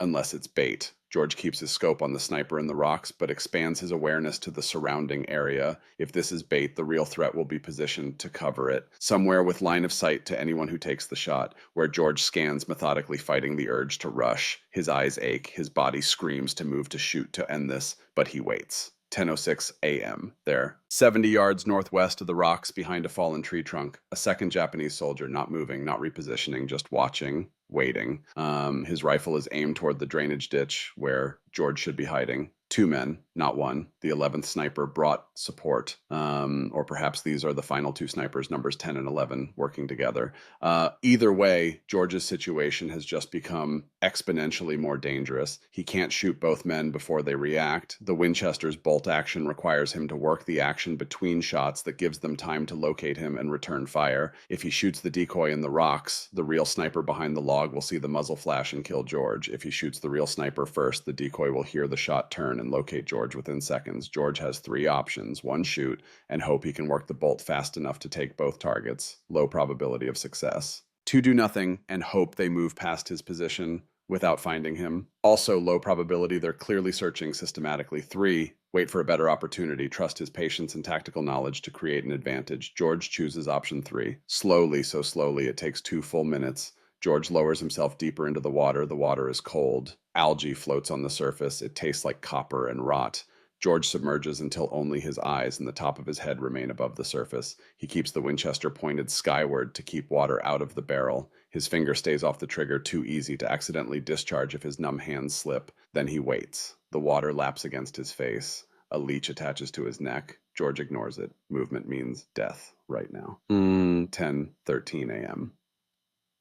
it's bait. George keeps his scope on the sniper in the rocks, but expands his awareness to the surrounding area. If this is bait, the real threat will be positioned to cover it, somewhere with line of sight to anyone who takes the shot, where George scans methodically, fighting the urge to rush. His eyes ache, his body screams to move, to shoot, to end this, but he waits. 10:06 a.m. There, 70 yards northwest of the rocks behind a fallen tree trunk, a second Japanese soldier, not moving, not repositioning, just watching, waiting. His rifle is aimed toward the drainage ditch where George should be hiding. Two men, not one. The 11th sniper brought support. Or perhaps these are the final two snipers, numbers 10 and 11, working together. Either way, George's situation has just become exponentially more dangerous. He can't shoot both men before they react. The Winchester's bolt action requires him to work the action between shots that gives them time to locate him and return fire. If he shoots the decoy in the rocks, the real sniper behind the log will see the muzzle flash and kill George. If he shoots the real sniper first, the decoy will hear the shot turn and locate George within seconds. George has three options: one, shoot and hope he can work the bolt fast enough to take both targets, low probability of success. Two, do nothing and hope they move past his position without finding him, also low probability, they're clearly searching systematically. Three, wait for a better opportunity, trust his patience and tactical knowledge to create an advantage. George chooses option three. Slowly, so slowly, it takes 2 full minutes. George lowers himself deeper into the water. The water is cold. Algae floats on the surface. It tastes like copper and rot. George submerges until only his eyes and the top of his head remain above the surface. He keeps the Winchester pointed skyward to keep water out of the barrel. His finger stays off the trigger, too easy to accidentally discharge if his numb hands slip. Then he waits. The water laps against his face. A leech attaches to his neck. George ignores it. Movement means death right now. 10:13 a.m.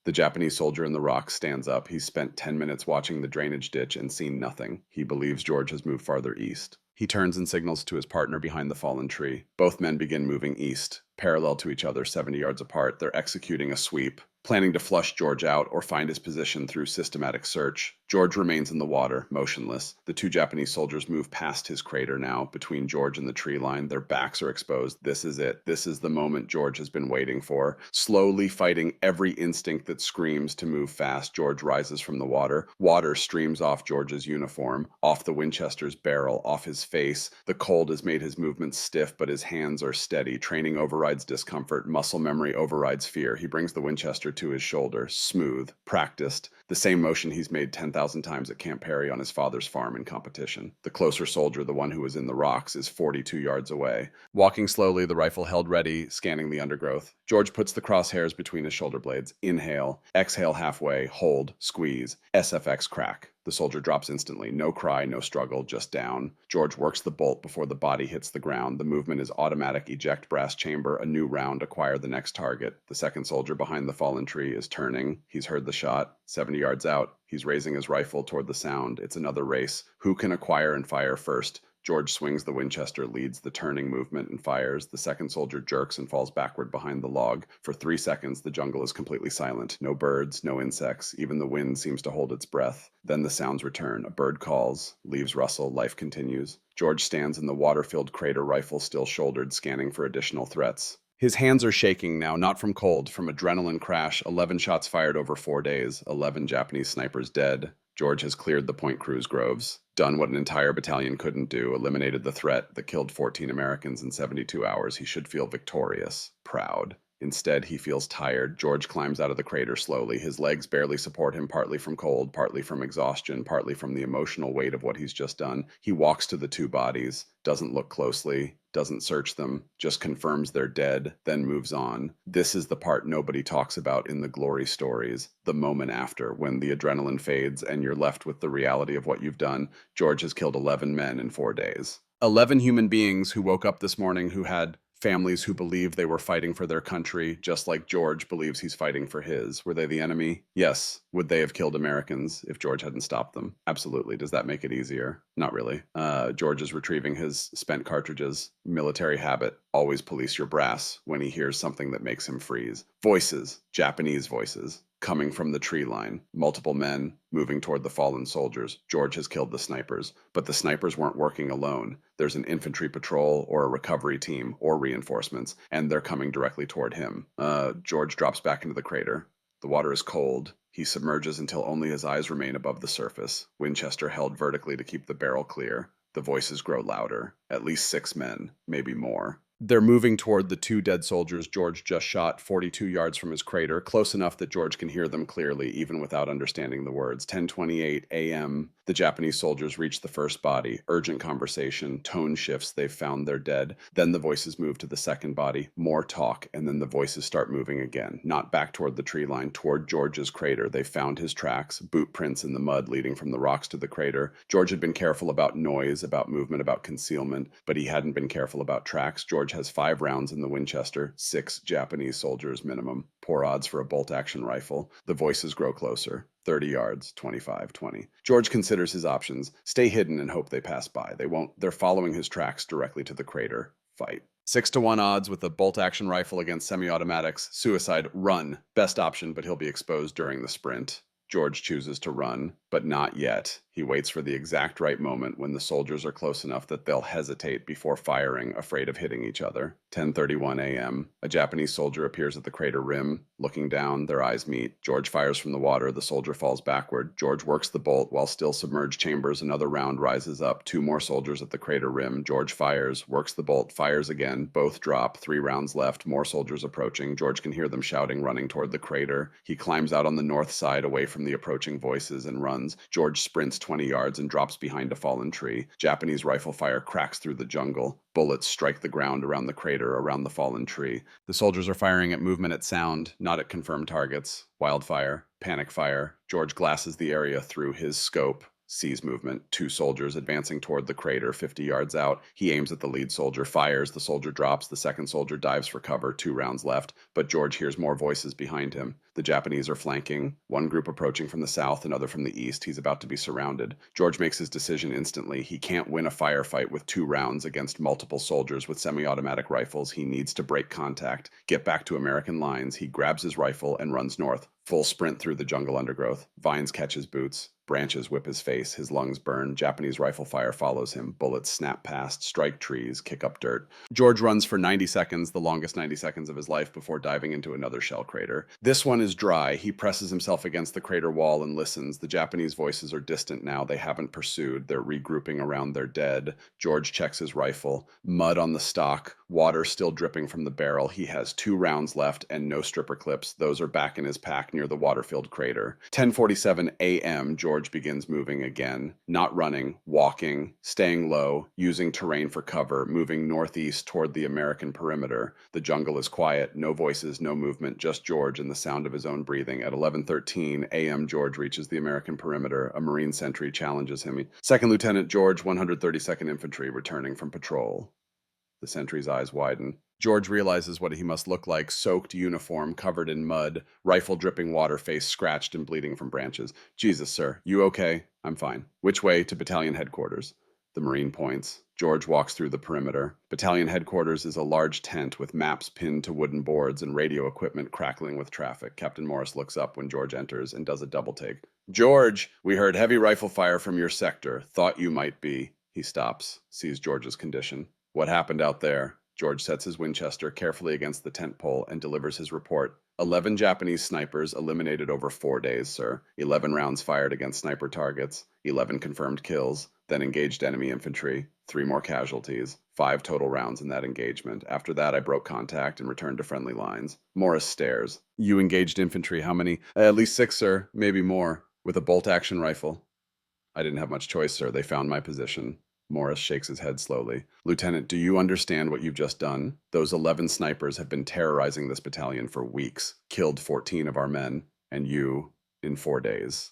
The Japanese soldier in the rock stands up. He's spent 10 minutes watching the drainage ditch and seen nothing. He believes George has moved farther east. He turns and signals to his partner behind the fallen tree. Both men begin moving east, parallel to each other, 70 yards apart. They're executing a sweep, planning to flush George out or find his position through systematic search. George remains in the water, motionless. The two Japanese soldiers move past his crater now, between George and the tree line. Their backs are exposed. This is it. This is the moment George has been waiting for. Slowly fighting every instinct that screams to move fast, George rises from the water. Water streams off George's uniform, off the Winchester's barrel, off his face. The cold has made his movements stiff, but his hands are steady. Training overrides overrides discomfort. Muscle memory overrides fear. He brings the Winchester to his shoulder, smooth, practiced, the same motion he's made 10,000 times at Camp Perry on his father's farm in competition. The closer soldier, the one who was in the rocks, is 42 yards away. Walking slowly, the rifle held ready, scanning the undergrowth. George puts the crosshairs between his shoulder blades. Inhale, exhale halfway, hold, squeeze, SFX crack. The soldier drops instantly. No cry, no struggle, just down. George works the bolt before the body hits the ground. The movement is automatic. Eject brass chamber, a new round, acquire the next target. The second soldier behind the fallen tree is turning. He's heard the shot. 70 yards out. He's raising his rifle toward the sound. It's another race. Who can acquire and fire first? George swings the Winchester, leads the turning movement, and fires. The second soldier jerks and falls backward behind the log. For 3 seconds, the jungle is completely silent. No birds, no insects. Even the wind seems to hold its breath. Then the sounds return. A bird calls. Leaves rustle. Life continues. George stands in the water-filled crater, rifle still shouldered, scanning for additional threats. His hands are shaking now, not from cold, from adrenaline crash. 11 shots fired over 4 days. 11 Japanese snipers dead. George has cleared the Point Cruz groves, done what an entire battalion couldn't do, eliminated the threat that killed 14 Americans in 72 hours. He should feel victorious, proud. Instead, he feels tired. George climbs out of the crater slowly. His legs barely support him, partly from cold, partly from exhaustion, partly from the emotional weight of what he's just done. He walks to the 2 bodies, doesn't look closely, doesn't search them, just confirms they're dead, then moves on. This is the part nobody talks about in the glory stories, the moment after, when the adrenaline fades and you're left with the reality of what you've done. George has killed 11 men in 4 days. 11 human beings who woke up this morning who had families who believed they were fighting for their country, just like George believes he's fighting for his. Were they the enemy? Yes. Would they have killed Americans if George hadn't stopped them? Absolutely. Does that make it easier? Not really. George is retrieving his spent cartridges. Military habit. Always police your brass when he hears something that makes him freeze. Voices. Japanese voices. Coming from the tree line. Multiple men moving toward the fallen soldiers. George has killed the snipers, but the snipers weren't working alone. There's an infantry patrol or a recovery team or reinforcements, and they're coming directly toward him. George drops back into the crater. The water is cold. He submerges until only his eyes remain above the surface. Winchester held vertically to keep the barrel clear. The voices grow louder. At least 6 men, maybe more. They're moving toward the 2 dead soldiers George just shot 42 yards from his crater, close enough that George can hear them clearly, even without understanding the words. 10:28 a.m. The Japanese soldiers reach the first body. Urgent conversation. Tone shifts. They've found their dead. Then the voices move to the second body. More talk, and then the voices start moving again. Not back toward the tree line, toward George's crater. They found his tracks, boot prints in the mud leading from the rocks to the crater. George had been careful about noise, about movement, about concealment, but he hadn't been careful about tracks. George has 5 rounds in the Winchester, 6 Japanese soldiers minimum. Poor odds for a bolt-action rifle. The voices grow closer. 30 yards, 25, 20. George considers his options. Stay hidden and hope they pass by. They won't. They're following his tracks directly to the crater. Fight. 6-1 odds with a bolt-action rifle against semi-automatics. Suicide. Run. Best option, but he'll be exposed during the sprint. George chooses to run, but not yet. He waits for the exact right moment when the soldiers are close enough that they'll hesitate before firing, afraid of hitting each other. 10:31 a.m. A Japanese soldier appears at the crater rim. Looking down, their eyes meet. George fires from the water. The soldier falls backward. George works the bolt while still submerged chambers. Another round rises up. 2 more soldiers at the crater rim. George fires, works the bolt, fires again. Both drop. 3 rounds left. More soldiers approaching. George can hear them shouting, running toward the crater. He climbs out on the north side away from the approaching voices and runs. George sprints 20 yards and drops behind a fallen tree. Japanese rifle fire cracks through the jungle. Bullets strike the ground around the crater, around the fallen tree. The soldiers are firing at movement at sound, not at confirmed targets. Wildfire, panic fire. George glasses the area through his scope. Sees movement. 2 soldiers advancing toward the crater 50 yards out. He aims at the lead soldier, fires. The soldier drops. The second soldier dives for cover. 2 rounds left. But George hears more voices behind him. The Japanese are flanking. One group approaching from the south, another from the east. He's about to be surrounded. George makes his decision instantly. He can't win a firefight with 2 rounds against multiple soldiers with semi-automatic rifles. He needs to break contact, get back to American lines. He grabs his rifle and runs north. Full sprint through the jungle undergrowth. Vines catch his boots. Branches whip his face. His lungs burn. Japanese rifle fire follows him. Bullets snap past, strike trees, kick up dirt. George runs for 90 seconds, the longest 90 seconds of his life, before diving into another shell crater. This one is dry. He presses himself against the crater wall and listens. The Japanese voices are distant now. They haven't pursued. They're regrouping around their dead. George checks his rifle. Mud on the stock. water still dripping from the barrel. He has 2 rounds left and no stripper clips. Those are back in his pack near the water-filled crater. 10:47 a.m., George begins moving again. Not running, walking, staying low, using terrain for cover, moving northeast toward the American perimeter. The jungle is quiet, no voices, no movement, just George and the sound of his own breathing. At 11:13 a.m., George reaches the American perimeter. A Marine sentry challenges him. Second Lieutenant George, 132nd Infantry, returning from patrol. The sentry's eyes widen. George realizes what he must look like: soaked uniform, covered in mud, rifle dripping water, face scratched and bleeding from branches. Jesus, sir, you okay? I'm fine. Which way? To battalion headquarters. The Marine points. George walks through the perimeter. Battalion headquarters is a large tent with maps pinned to wooden boards and radio equipment crackling with traffic. Captain Morris looks up when George enters and does a double take. George, we heard heavy rifle fire from your sector. Thought you might be. He stops, sees George's condition. What happened out there? George sets his Winchester carefully against the tent pole and delivers his report. 11 Japanese snipers eliminated over 4 days, sir. 11 rounds fired against sniper targets. 11 confirmed kills. Then engaged enemy infantry. 3 more casualties. 5 total rounds in that engagement. After that, I broke contact and returned to friendly lines. Morris stares. You engaged infantry, how many? At least 6, sir. Maybe more. With a bolt-action rifle. I didn't have much choice, sir. They found my position. Morris shakes his head slowly. Lieutenant, do you understand what you've just done? Those 11 snipers have been terrorizing this battalion for weeks, killed 14 of our men, and you, in 4 days.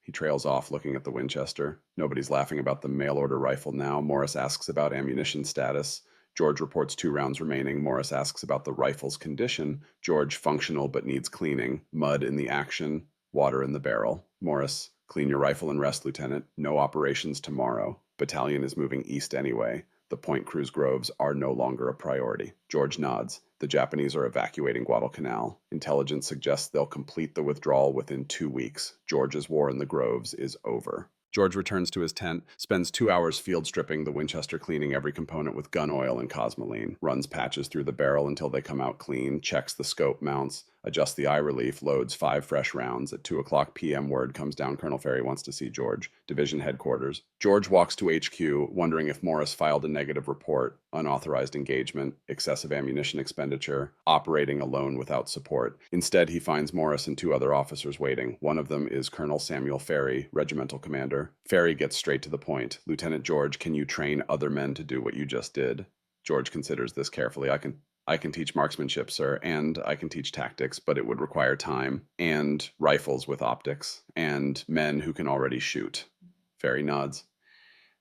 He trails off, looking at the Winchester. Nobody's laughing about the mail-order rifle now. Morris asks about ammunition status. George reports 2 rounds remaining. Morris asks about the rifle's condition. George, functional but needs cleaning. Mud in the action, water in the barrel. Morris, clean your rifle and rest, Lieutenant. No operations tomorrow. Battalion is moving east anyway. The Point Cruz Groves are no longer a priority. George nods. The Japanese are evacuating Guadalcanal. Intelligence suggests they'll complete the withdrawal within 2 weeks. George's war in the Groves is over. George returns to his tent, spends 2 hours field stripping the Winchester, cleaning every component with gun oil and cosmoline, runs patches through the barrel until they come out clean, checks the scope mounts, adjusts the eye relief, loads 5 fresh rounds. At 2:00 p.m. word comes down Colonel Ferry wants to see George. Division headquarters. George walks to HQ, wondering if Morris filed a negative report. Unauthorized engagement, excessive ammunition expenditure, operating alone without support. Instead, he finds Morris and 2 other officers waiting. One of them is Colonel Samuel Ferry, regimental commander. Ferry gets straight to the point. Lieutenant George, can you train other men to do what you just did? George considers this carefully. I can teach marksmanship, sir, and I can teach tactics, but it would require time, and rifles with optics, and men who can already shoot. Ferry nods.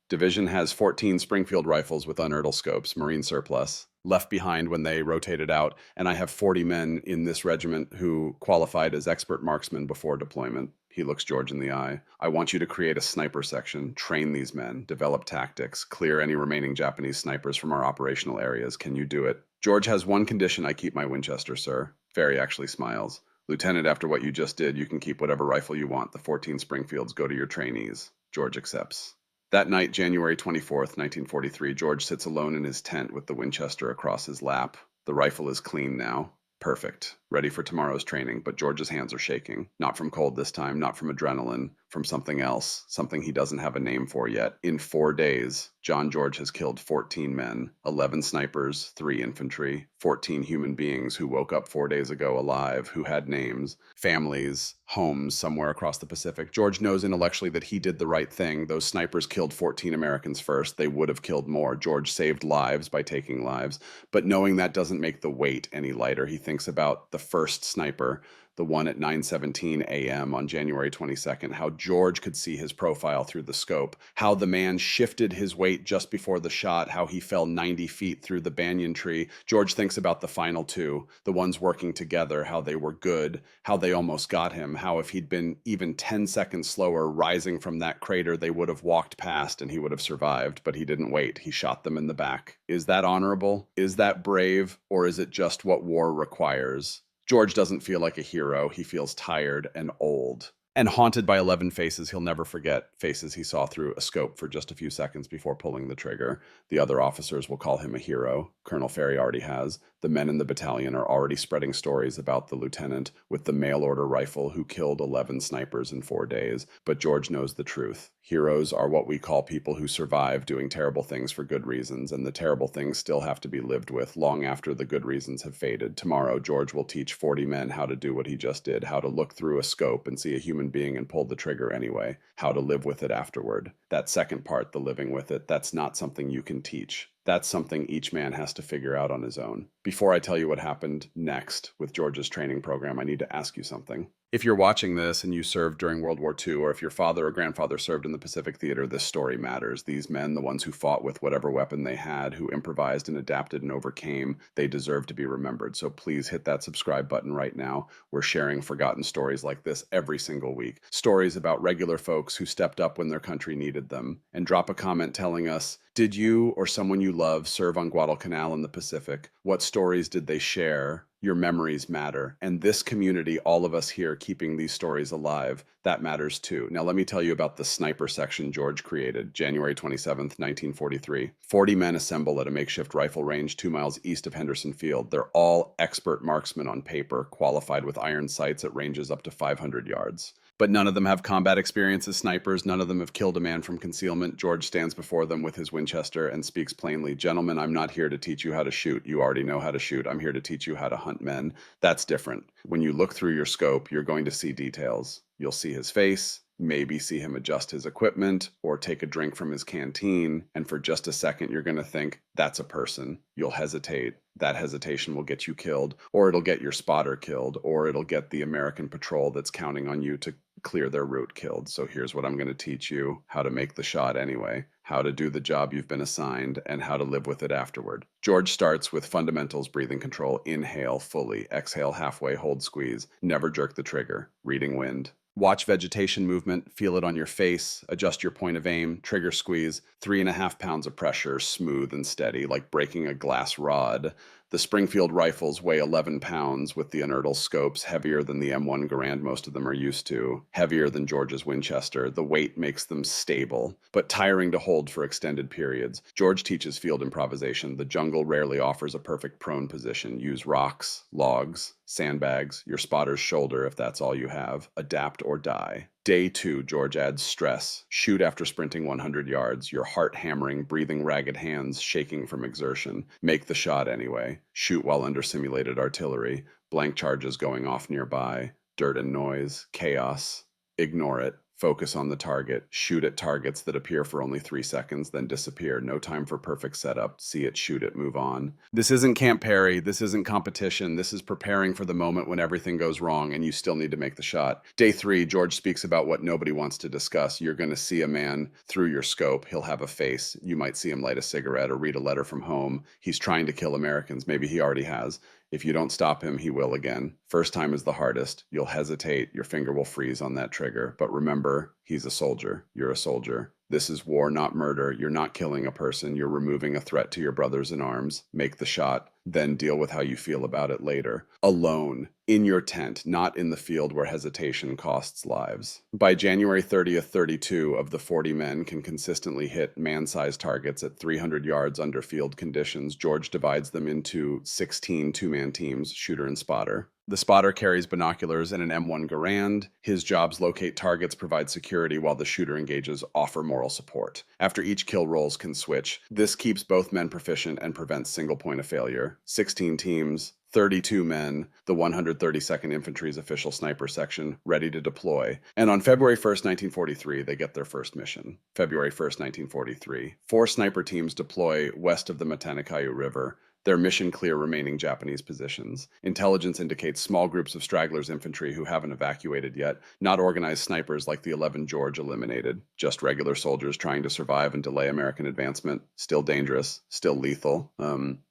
Division has 14 Springfield rifles with unertl scopes, Marine surplus, left behind when they rotated out, and I have 40 men in this regiment who qualified as expert marksmen before deployment. He looks George in the eye. I want you to create a sniper section, train these men, develop tactics, clear any remaining Japanese snipers from our operational areas. Can you do it? George has one condition: I keep my Winchester, sir. Ferry actually smiles. Lieutenant, after what you just did, you can keep whatever rifle you want. The 14 Springfields go to your trainees. George accepts. That night, January 24th, 1943, George sits alone in his tent with the Winchester across his lap. The rifle is clean now. Perfect. Ready for tomorrow's training, but George's hands are shaking. Not from cold this time, not from adrenaline, from something else, something he doesn't have a name for yet. In 4 days, John George has killed 14 men, 11 snipers, 3 infantry, 14 human beings who woke up 4 days ago alive, who had names, families, homes somewhere across the Pacific. George knows intellectually that he did the right thing. Those snipers killed 14 Americans first. They would have killed more. George saved lives by taking lives. But knowing that doesn't make the weight any lighter. He thinks about the first sniper, the one at 9:17 a.m. on January 22nd, how George could see his profile through the scope, how the man shifted his weight just before the shot, how he fell 90 feet through the banyan tree. George thinks about the final 2, the ones working together, how they were good, how they almost got him, how if he'd been even 10 seconds slower rising from that crater, they would have walked past and he would have survived, but he didn't wait. He shot them in the back. Is that honorable? Is that brave? Or is it just what war requires? George doesn't feel like a hero. He feels tired and old. And haunted by 11 faces he'll never forget, faces he saw through a scope for just a few seconds before pulling the trigger. The other officers will call him a hero. Colonel Ferry already has. The men in the battalion are already spreading stories about the lieutenant with the mail-order rifle who killed 11 snipers in 4 days. But George knows the truth. Heroes are what we call people who survive doing terrible things for good reasons, and the terrible things still have to be lived with long after the good reasons have faded. Tomorrow, George will teach 40 men how to do what he just did, how to look through a scope and see a human being and pull the trigger anyway, how to live with it afterward. That second part, the living with it, that's not something you can teach. That's something each man has to figure out on his own. Before I tell you what happened next with George's training program, I need to ask you something. If you're watching this and you served during World War II, or if your father or grandfather served in the Pacific Theater, this story matters. These men, the ones who fought with whatever weapon they had, who improvised and adapted and overcame, they deserve to be remembered. So please hit that subscribe button right now. We're sharing forgotten stories like this every single week. Stories about regular folks who stepped up when their country needed them. And drop a comment telling us, did you or someone you love serve on Guadalcanal in the Pacific? What stories did they share? Your memories matter. And this community, all of us here keeping these stories alive, that matters too. Now let me tell you about the sniper section George created, January 27th, 1943. 40 men assemble at a makeshift rifle range 2 miles east of Henderson Field. They're all expert marksmen on paper, qualified with iron sights at ranges up to 500 yards. But none of them have combat experience as snipers. None of them have killed a man from concealment. George stands before them with his Winchester and speaks plainly. Gentlemen, I'm not here to teach you how to shoot. You already know how to shoot. I'm here to teach you how to hunt men. That's different. When you look through your scope, you're going to see details. You'll see his face, maybe see him adjust his equipment or take a drink from his canteen. And for just a second, you're going to think, that's a person. You'll hesitate. That hesitation will get you killed, or it'll get your spotter killed, or it'll get the American patrol that's counting on you to clear their route killed. So here's what I'm going to teach you: how to make the shot anyway, how to do the job you've been assigned, and how to live with it afterward. George starts with fundamentals: breathing control, inhale fully, exhale halfway, hold squeeze, never jerk the trigger, reading wind. Watch vegetation movement, feel it on your face, adjust your point of aim, trigger squeeze, 3.5 pounds of pressure, smooth and steady, like breaking a glass rod. The Springfield rifles weigh 11 pounds with the inertial scopes, heavier than the M1 Garand most of them are used to, heavier than George's Winchester. The weight makes them stable, but tiring to hold for extended periods. George teaches field improvisation. The jungle rarely offers a perfect prone position. Use rocks, logs, sandbags, your spotter's shoulder if that's all you have. Adapt or die. Day 2, George adds stress. Shoot after sprinting 100 yards, your heart hammering, breathing ragged hands, shaking from exertion. Make the shot anyway. Shoot while under simulated artillery. Blank charges going off nearby. Dirt and noise. Chaos. Ignore it. Focus on the target. Shoot at targets that appear for only 3 seconds, then disappear. No time for perfect setup. See it, shoot it, move on. This isn't Camp Perry. This isn't competition. This is preparing for the moment when everything goes wrong and you still need to make the shot. Day 3, George speaks about what nobody wants to discuss. You're going to see a man through your scope. He'll have a face. You might see him light a cigarette or read a letter from home. He's trying to kill Americans. Maybe he already has. If you don't stop him, he will again. First time is the hardest. You'll hesitate. Your finger will freeze on that trigger. But remember, he's a soldier. You're a soldier. This is war, not murder. You're not killing a person. You're removing a threat to your brothers in arms. Make the shot. Then deal with how you feel about it later. Alone. In your tent, not in the field where hesitation costs lives. By January 30th, 32 of the 40 men can consistently hit man-sized targets at 300 yards under field conditions. George divides them into 16 two-man teams, shooter and spotter. The spotter carries binoculars and an M1 Garand. His jobs locate targets, provide security, while the shooter engages, offer moral support. After each kill, roles can switch. This keeps both men proficient and prevents single point of failure. 16 teams, 32 men, the 132nd Infantry's official sniper section, ready to deploy. And on February 1st, 1943, they get their first mission. February 1st, 1943. 4 sniper teams deploy west of the Matanikayu River. Their mission clear remaining Japanese positions. Intelligence indicates small groups of stragglers infantry who haven't evacuated yet, not organized snipers like the 11 George eliminated, just regular soldiers trying to survive and delay American advancement. Still dangerous, still lethal.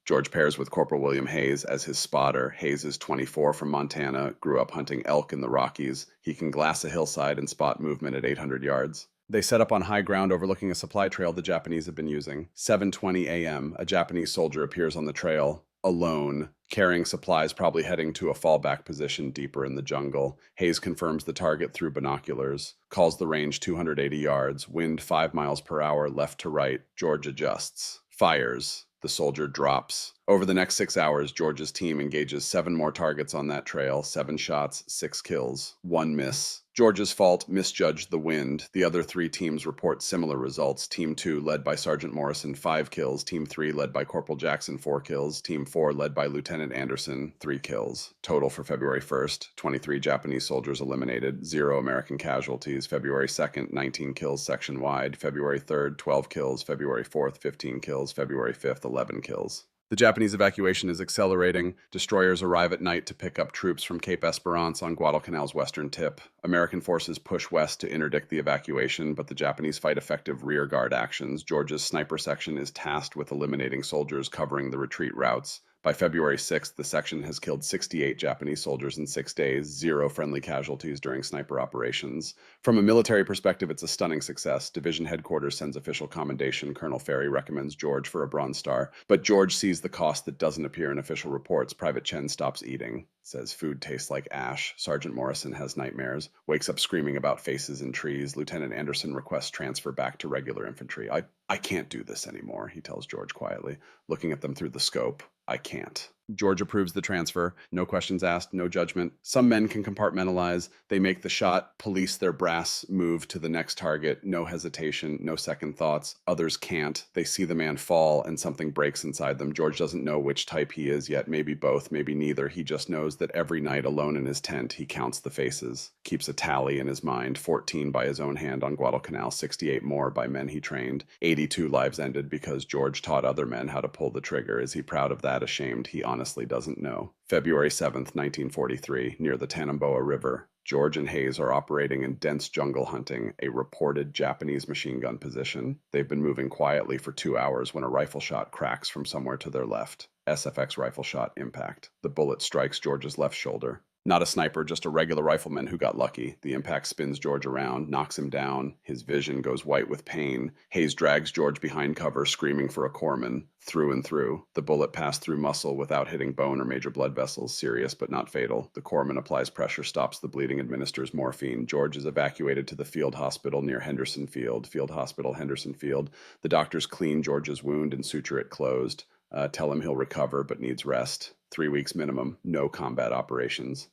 George pairs with Corporal William Hayes as his spotter. Hayes is 24 from Montana, grew up hunting elk in the Rockies. He can glass a hillside and spot movement at 800 yards. They set up on high ground overlooking a supply trail the Japanese have been using. 7:20 a.m., a Japanese soldier appears on the trail. alone, carrying supplies, probably heading to a fallback position deeper in the jungle. Hayes confirms the target through binoculars, calls the range 280 yards, wind 5 miles per hour left to right. George adjusts, fires. The soldier drops. Over the next 6 hours, George's team engages 7 more targets on that trail, 7 shots, 6 kills, 1 miss. George's fault, misjudged the wind. The other 3 teams report similar results. Team 2, led by Sergeant Morrison, 5 kills. Team 3, led by Corporal Jackson, 4 kills. Team 4, led by Lieutenant Anderson, 3 kills. Total for February 1st, 23 Japanese soldiers eliminated, 0 American casualties. February 2nd, 19 kills section-wide. February 3rd, 12 kills. February 4th, 15 kills. February 5th, 11 kills. The Japanese evacuation is accelerating. Destroyers arrive at night to pick up troops from Cape Esperance on Guadalcanal's western tip. American forces push west to interdict the evacuation, but the Japanese fight effective rearguard actions. Georgia's sniper section is tasked with eliminating soldiers covering the retreat routes. By February 6th, the section has killed 68 Japanese soldiers in 6 days, 0 friendly casualties during sniper operations. From a military perspective, it's a stunning success. Division headquarters sends official commendation. Colonel Ferry recommends George for a Bronze Star, but George sees the cost that doesn't appear in official reports. Private Chen stops eating, says food tastes like ash. Sergeant Morrison has nightmares, wakes up screaming about faces in trees. Lieutenant Anderson requests transfer back to regular infantry. I can't do this anymore, he tells George quietly, looking at them through the scope. I can't. George approves the transfer. No questions asked, no judgment. Some men can compartmentalize. They make the shot, police their brass move to the next target. No hesitation, no second thoughts. Others can't. They see the man fall and something breaks inside them. George doesn't know which type he is yet. Maybe both, maybe neither. He just knows that every night alone in his tent, he counts the faces, keeps a tally in his mind. 14 by his own hand on Guadalcanal, 68 more by men he trained. 82 lives ended because George taught other men how to pull the trigger. Is he proud of that? Ashamed? He honestly doesn't know. February 7th, 1943, near the Tanamboa River. George and Hayes are operating in dense jungle hunting a reported Japanese machine gun position. They've been moving quietly for 2 hours when a rifle shot cracks from somewhere to their left. SFX rifle shot impact. The bullet strikes George's left shoulder. Not a sniper, just a regular rifleman who got lucky. The impact spins George around, knocks him down. His vision goes white with pain. Hayes drags George behind cover, screaming for a corpsman. Through and through. The bullet passed through muscle without hitting bone or major blood vessels. Serious but not fatal. The corpsman applies pressure, stops the bleeding, administers morphine. George is evacuated to the field hospital near Henderson Field. Field Hospital, Henderson Field. The doctors clean George's wound and suture it closed. Tell him he'll recover but needs rest. 3 weeks minimum. No combat operations.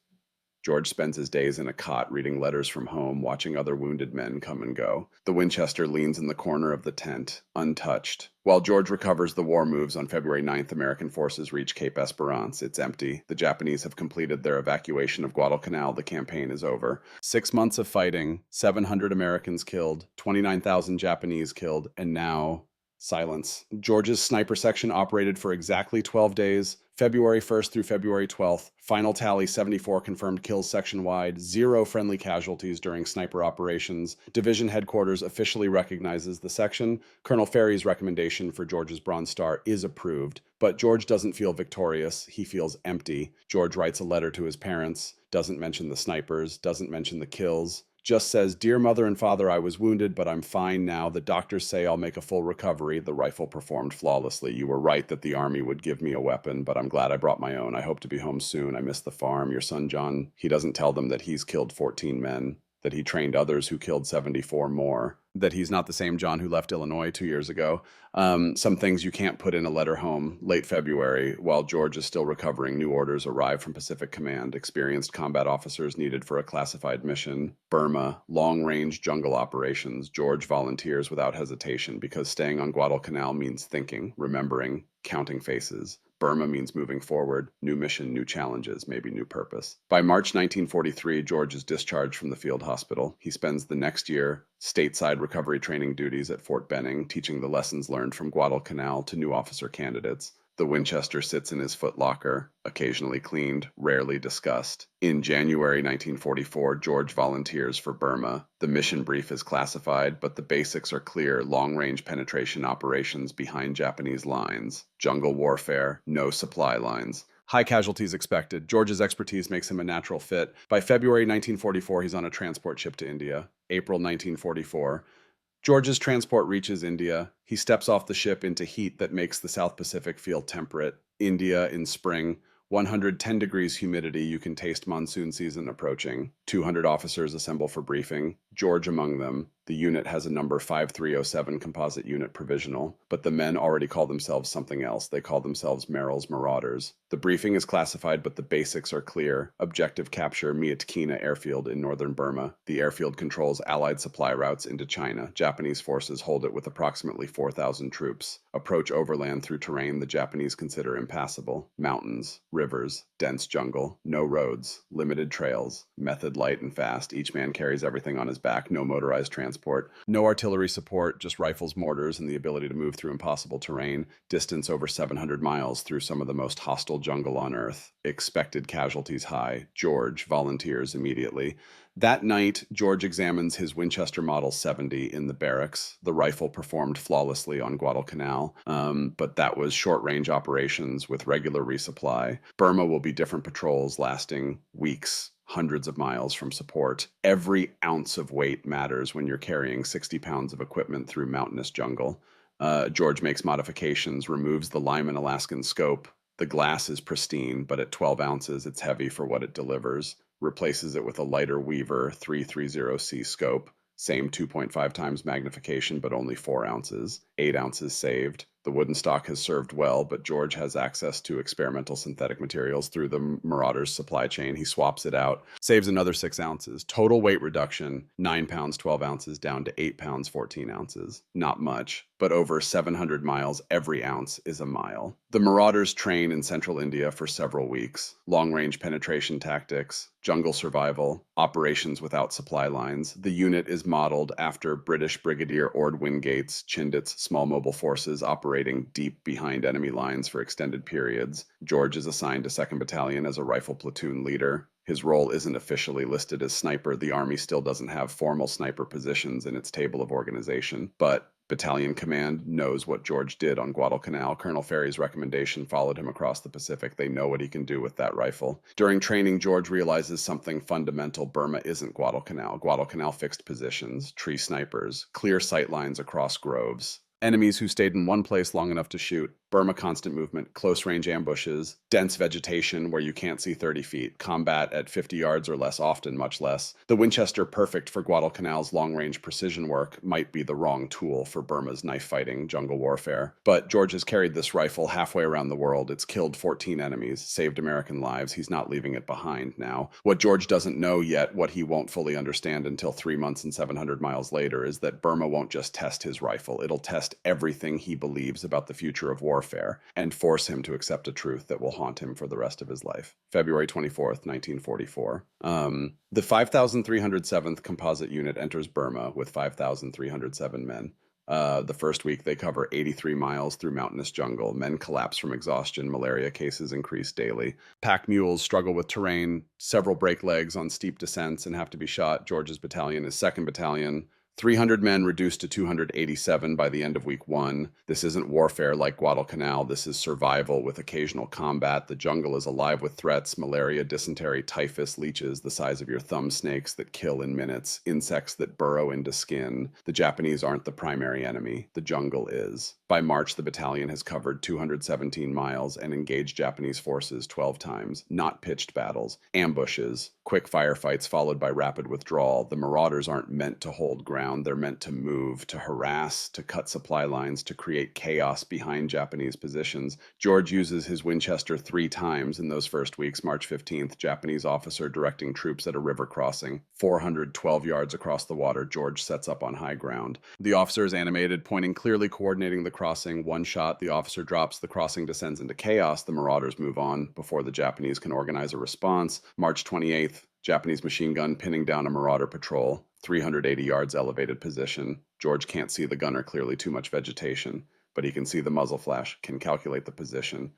George spends his days in a cot reading letters from home, watching other wounded men come and go. The Winchester leans in the corner of the tent, untouched. While George recovers, the war moves. On February 9th, American forces reach Cape Esperance. It's empty. The Japanese have completed their evacuation of Guadalcanal. The campaign is over. 6 months of fighting, 700 Americans killed, 29,000 Japanese killed, and now silence. George's sniper section operated for exactly 12 days, February 1st through February 12th. Final tally, 74 confirmed kills section-wide, 0 friendly casualties during sniper operations. Division headquarters officially recognizes the section. Colonel Ferry's recommendation for George's Bronze Star is approved, but George doesn't feel victorious. He feels empty. George writes a letter to his parents, doesn't mention the snipers, doesn't mention the kills. Just says, "Dear mother and father, I was wounded, but I'm fine now. The doctors say I'll make a full recovery. The rifle performed flawlessly. You were right that the army would give me a weapon, but I'm glad I brought my own. I hope to be home soon. I miss the farm. Your son John," he doesn't tell them that he's killed 14 men, that he trained others who killed 74 more, that he's not the same John who left Illinois 2 years ago. Some things you can't put in a letter home. Late February, while George is still recovering, new orders arrive from Pacific Command. Experienced combat officers needed for a classified mission. Burma, long-range jungle operations. George volunteers without hesitation because staying on Guadalcanal means thinking, remembering, counting faces. Burma means moving forward, new mission, new challenges, maybe new purpose. By March 1943, George is discharged from the field hospital. He spends the next year stateside recovery training duties at Fort Benning, teaching the lessons learned from Guadalcanal to new officer candidates. The Winchester sits in his footlocker, occasionally cleaned, rarely discussed. In January 1944, George volunteers for Burma. The mission brief is classified, but the basics are clear: long-range penetration operations behind Japanese lines, jungle warfare, no supply lines. High casualties expected. George's expertise makes him a natural fit. By February 1944, he's on a transport ship to India. April 1944. George's transport reaches India. He steps off the ship into heat that makes the South Pacific feel temperate. India in spring. 110 degrees humidity, you can taste monsoon season approaching. 200 officers assemble for briefing, George among them. The unit has a number 5307 composite unit provisional, but the men already call themselves something else. They call themselves Merrill's Marauders. The briefing is classified, but the basics are clear. Objective capture Myatkina airfield in northern Burma. The airfield controls Allied supply routes into China. Japanese forces hold it with approximately 4,000 troops. Approach overland through terrain the Japanese consider impassable. Mountains, rivers, dense jungle, no roads, limited trails, method light and fast. Each man carries everything on his back, no motorized transport, no artillery support, just rifles, mortars, and the ability to move through impossible terrain, distance over 700 miles through some of the most hostile jungle on Earth. Expected casualties high. George volunteers immediately. That night, George examines his Winchester Model 70 in the barracks. The rifle performed flawlessly on Guadalcanal, but that was short-range operations with regular resupply. Burma will be different patrols lasting weeks, hundreds of miles from support. Every ounce of weight matters when you're carrying 60 pounds of equipment through mountainous jungle. George makes modifications, removes the Lyman Alaskan scope. The glass is pristine, but at 12 ounces, it's heavy for what it delivers. Replaces it with a lighter Weaver 330C scope. Same 2.5 times magnification, but only 4 ounces. 8 ounces saved. The wooden stock has served well, but George has access to experimental synthetic materials through the Marauders' supply chain. He swaps it out, saves another 6 ounces. Total weight reduction, 9 pounds, 12 ounces, down to 8 pounds, 14 ounces. Not much, but over 700 miles, every ounce is a mile. The Marauders train in central India for several weeks. Long-range penetration tactics, jungle survival, operations without supply lines. The unit is modeled after British Brigadier Ord Wingate's Chindit's small mobile forces operating deep behind enemy lines for extended periods. George is assigned to 2nd Battalion as a rifle platoon leader. His role isn't officially listed as sniper. The Army still doesn't have formal sniper positions in its table of organization, but Battalion Command knows what George did on Guadalcanal. Colonel Ferry's recommendation followed him across the Pacific. They know what he can do with that rifle. During training, George realizes something fundamental. Burma isn't Guadalcanal. Guadalcanal fixed positions, tree snipers, clear sight lines across groves. Enemies who stayed in one place long enough to shoot. Burma constant movement, close-range ambushes, dense vegetation where you can't see 30 feet, combat at 50 yards or less often, much less. The Winchester, perfect for Guadalcanal's long-range precision work, might be the wrong tool for Burma's knife-fighting jungle warfare. But George has carried this rifle halfway around the world. It's killed 14 enemies, saved American lives. He's not leaving it behind now. What George doesn't know yet, what he won't fully understand until 3 months and 700 miles later, is that Burma won't just test his rifle. It'll test everything he believes about the future of warfare and force him to accept a truth that will haunt him for the rest of his life. February 24th, 1944. The 5,307th Composite Unit enters Burma with 5,307 men. The first week, they cover 83 miles through mountainous jungle. Men collapse from exhaustion. Malaria cases increase daily. Pack mules struggle with terrain. Several break legs on steep descents and have to be shot. George's battalion is 2nd Battalion. 300 men reduced to 287 by the end of week 1. This isn't warfare like Guadalcanal. This is survival with occasional combat. The jungle is alive with threats: malaria, dysentery, typhus, leeches the size of your thumb snakes that kill in minutes, insects that burrow into skin. The Japanese aren't the primary enemy. The jungle is. By March, the battalion has covered 217 miles and engaged Japanese forces 12 times. Not pitched battles. Ambushes. Quick firefights followed by rapid withdrawal. The Marauders aren't meant to hold ground. They're meant to move, to harass, to cut supply lines, to create chaos behind Japanese positions. George uses his Winchester 3 times in those first weeks. March 15th, Japanese officer directing troops at a river crossing. 412 yards across the water, George sets up on high ground. The officer is animated, pointing clearly, coordinating the crossing. One shot, the officer drops, the crossing descends into chaos. The Marauders move on before the Japanese can organize a response. March 28th, Japanese machine gun pinning down a Marauder patrol. 380 yards elevated position. George can't see the gunner clearly, too much vegetation, but he can see the muzzle flash, can calculate the position.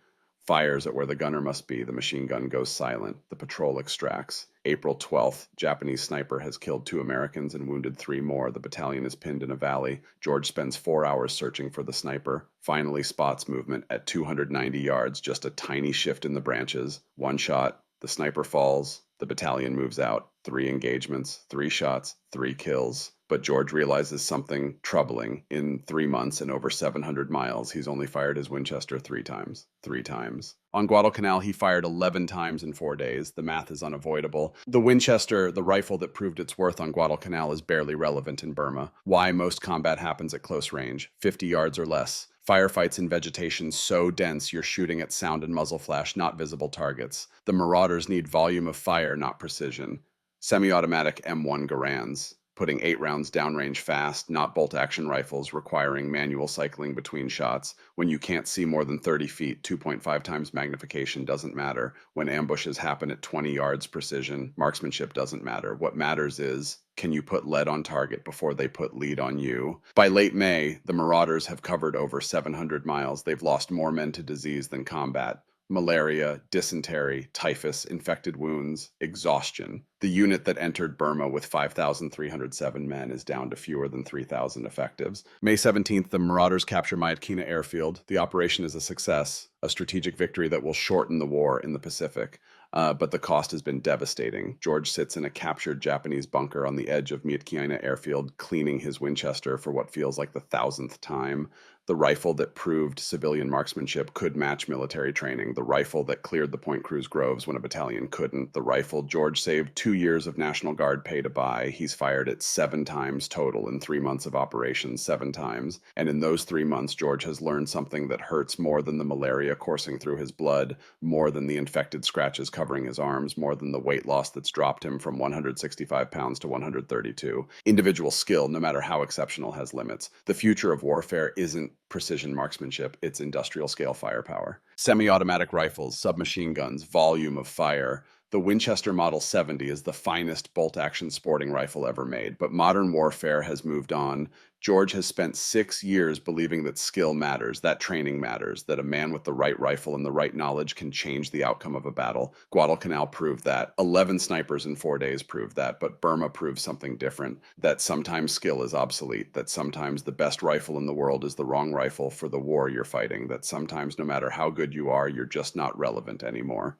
Fires at where the gunner must be. The machine gun goes silent. The patrol extracts. April 12th, Japanese sniper has killed 2 Americans and wounded 3 more. The battalion is pinned in a valley. George spends 4 hours searching for the sniper. Finally spots movement at 290 yards, just a tiny shift in the branches. One shot. The sniper falls. The battalion moves out. 3 engagements, 3 shots, 3 kills. But George realizes something troubling. In 3 months and over 700 miles, he's only fired his Winchester 3 times. 3 times. On Guadalcanal, he fired 11 times in 4 days. The math is unavoidable. The Winchester, the rifle that proved its worth on Guadalcanal, is barely relevant in Burma. Why most combat happens at close range, 50 yards or less. Firefights in vegetation so dense you're shooting at sound and muzzle flash, not visible targets. The Marauders need volume of fire, not precision. Semi-automatic M1 Garands, putting 8 rounds downrange fast, not bolt-action rifles requiring manual cycling between shots. When you can't see more than 30 feet, 2.5 times magnification doesn't matter. When ambushes happen at 20 yards precision, marksmanship doesn't matter. What matters is, can you put lead on target before they put lead on you? By late May, the Marauders have covered over 700 miles. They've lost more men to disease than combat. Malaria, dysentery, typhus, infected wounds, exhaustion. The unit that entered Burma with 5,307 men is down to fewer than 3,000 effectives. May 17th, the Marauders capture Myitkyina airfield. The operation is a success, a strategic victory that will shorten the war in the Pacific. But the cost has been devastating. George sits in a captured Japanese bunker on the edge of Myitkyina airfield, cleaning his Winchester for what feels like the 1,000th time. The rifle that proved civilian marksmanship could match military training. The rifle that cleared the Point Cruz groves when a battalion couldn't. The rifle George saved 2 years of National Guard pay to buy. He's fired it 7 times total in 3 months of operations, 7 times. And in those 3 months, George has learned something that hurts more than the malaria coursing through his blood, more than the infected scratches covering his arms, more than the weight loss that's dropped him from 165 pounds to 132. Individual skill, no matter how exceptional, has limits. The future of warfare isn't precision marksmanship, it's industrial scale firepower. Semi-automatic rifles, submachine guns, volume of fire. The Winchester Model 70 is the finest bolt-action sporting rifle ever made, but modern warfare has moved on. George has spent 6 years believing that skill matters, that training matters, that a man with the right rifle and the right knowledge can change the outcome of a battle. Guadalcanal proved that. 11 snipers in 4 days proved that, but Burma proved something different, that sometimes skill is obsolete, that sometimes the best rifle in the world is the wrong rifle for the war you're fighting, that sometimes no matter how good you are, you're just not relevant anymore.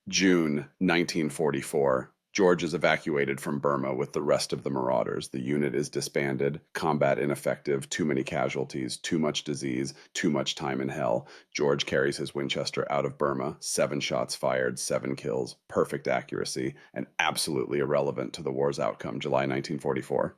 June 1944. George is evacuated from Burma with the rest of the Marauders. The unit is disbanded, combat ineffective, too many casualties, too much disease, too much time in hell. George carries his Winchester out of Burma, 7 shots fired, 7 kills, perfect accuracy, and absolutely irrelevant to the war's outcome. July 1944.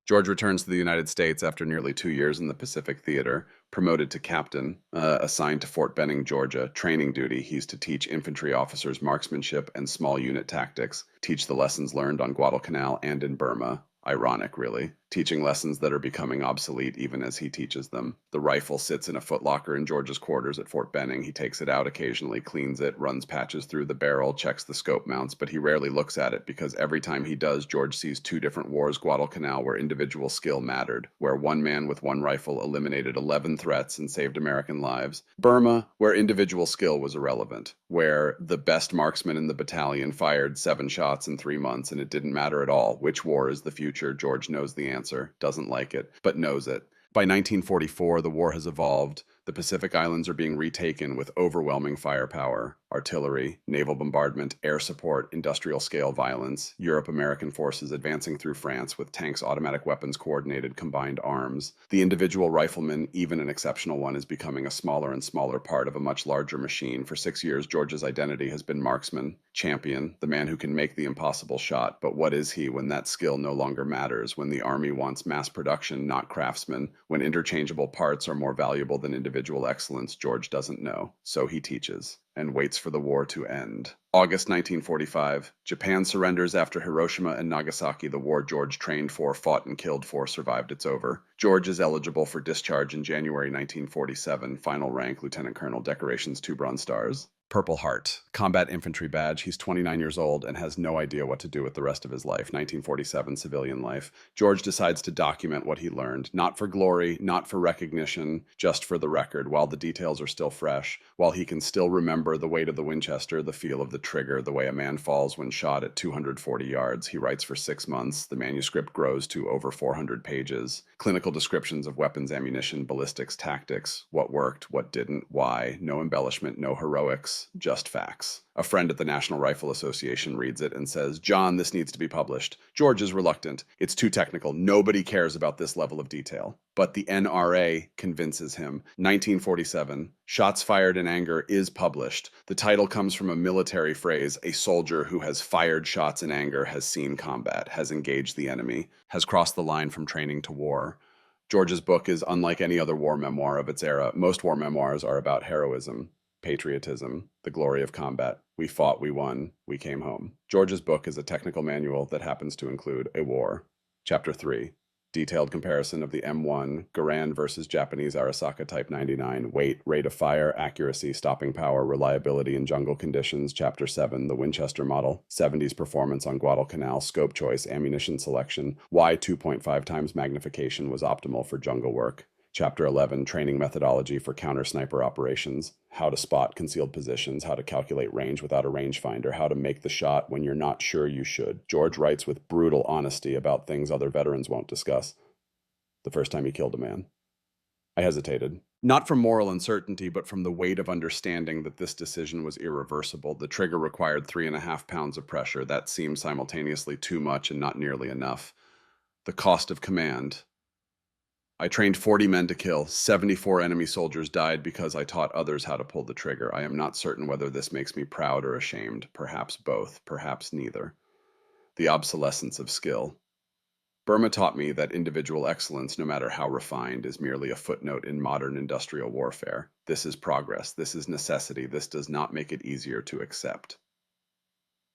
George returns to the United States after nearly 2 years in the Pacific Theater, promoted to captain, assigned to Fort Benning, Georgia. Training duty, he's to teach infantry officers marksmanship and small unit tactics, teach the lessons learned on Guadalcanal and in Burma. Ironic, really. Teaching lessons that are becoming obsolete even as he teaches them. The rifle sits in a footlocker in George's quarters at Fort Benning. He takes it out occasionally, cleans it, runs patches through the barrel, checks the scope mounts, but he rarely looks at it because every time he does, George sees 2 different wars: Guadalcanal, where individual skill mattered, where one man with one rifle eliminated 11 threats and saved American lives. Burma, where individual skill was irrelevant, where the best marksman in the battalion fired 7 shots in 3 months and it didn't matter at all. Which war is the future? George knows the answer, doesn't like it, but knows it. By 1944, the war has evolved. The Pacific Islands are being retaken with overwhelming firepower, artillery, naval bombardment, air support, industrial-scale violence, Europe-American forces advancing through France with tanks, automatic weapons, coordinated combined arms. The individual rifleman, even an exceptional one, is becoming a smaller and smaller part of a much larger machine. For 6 years, George's identity has been marksman, champion, the man who can make the impossible shot. But what is he when that skill no longer matters, when the Army wants mass production, not craftsmen, when interchangeable parts are more valuable than individual excellence? George doesn't know, so he teaches and waits for the war to end. August 1945. Japan surrenders after Hiroshima and Nagasaki. The war George trained for, fought and killed for, survived. It's over. George is eligible for discharge in January 1947. Final rank, Lieutenant Colonel. Decorations, 2 Bronze Stars. Purple Heart, combat infantry badge. He's 29 years old and has no idea what to do with the rest of his life. 1947 civilian life. George decides to document what he learned, not for glory, not for recognition, just for the record, while the details are still fresh, while he can still remember the weight of the Winchester, the feel of the trigger, the way a man falls when shot at 240 yards. He writes for 6 months. The manuscript grows to over 400 pages. Clinical descriptions of weapons, ammunition, ballistics, tactics, what worked, what didn't, why. No embellishment, no heroics. politics, just facts. A friend at the National Rifle Association reads it and says, "John, this needs to be published." George is reluctant. It's too technical. Nobody cares about this level of detail. But the NRA convinces him. 1947, Shots Fired in Anger is published. The title comes from a military phrase: a soldier who has fired shots in anger has seen combat, has engaged the enemy, has crossed the line from training to war. George's book is unlike any other war memoir of its era. Most war memoirs are about heroism, patriotism, the glory of combat. We fought, we won, we came home. George's book is a technical manual that happens to include a war. Chapter 3, detailed comparison of the M1 Garand versus Japanese Arisaka Type 99, weight, rate of fire, accuracy, stopping power, reliability in jungle conditions. Chapter 7, the Winchester model, 70s performance on Guadalcanal, scope choice, ammunition selection, why 2.5 times magnification was optimal for jungle work. Chapter 11, training methodology for counter-sniper operations, how to spot concealed positions, how to calculate range without a rangefinder, how to make the shot when you're not sure you should. George writes with brutal honesty about things other veterans won't discuss. The first time he killed a man. I hesitated. Not from moral uncertainty, but from the weight of understanding that this decision was irreversible. The trigger required 3.5 pounds of pressure. That seemed simultaneously too much and not nearly enough. The cost of command. I trained 40 men to kill. 74 enemy soldiers died because I taught others how to pull the trigger. I am not certain whether this makes me proud or ashamed. Perhaps both, perhaps neither. The obsolescence of skill. Burma taught me that individual excellence, no matter how refined, is merely a footnote in modern industrial warfare. This is progress. This is necessity. This does not make it easier to accept.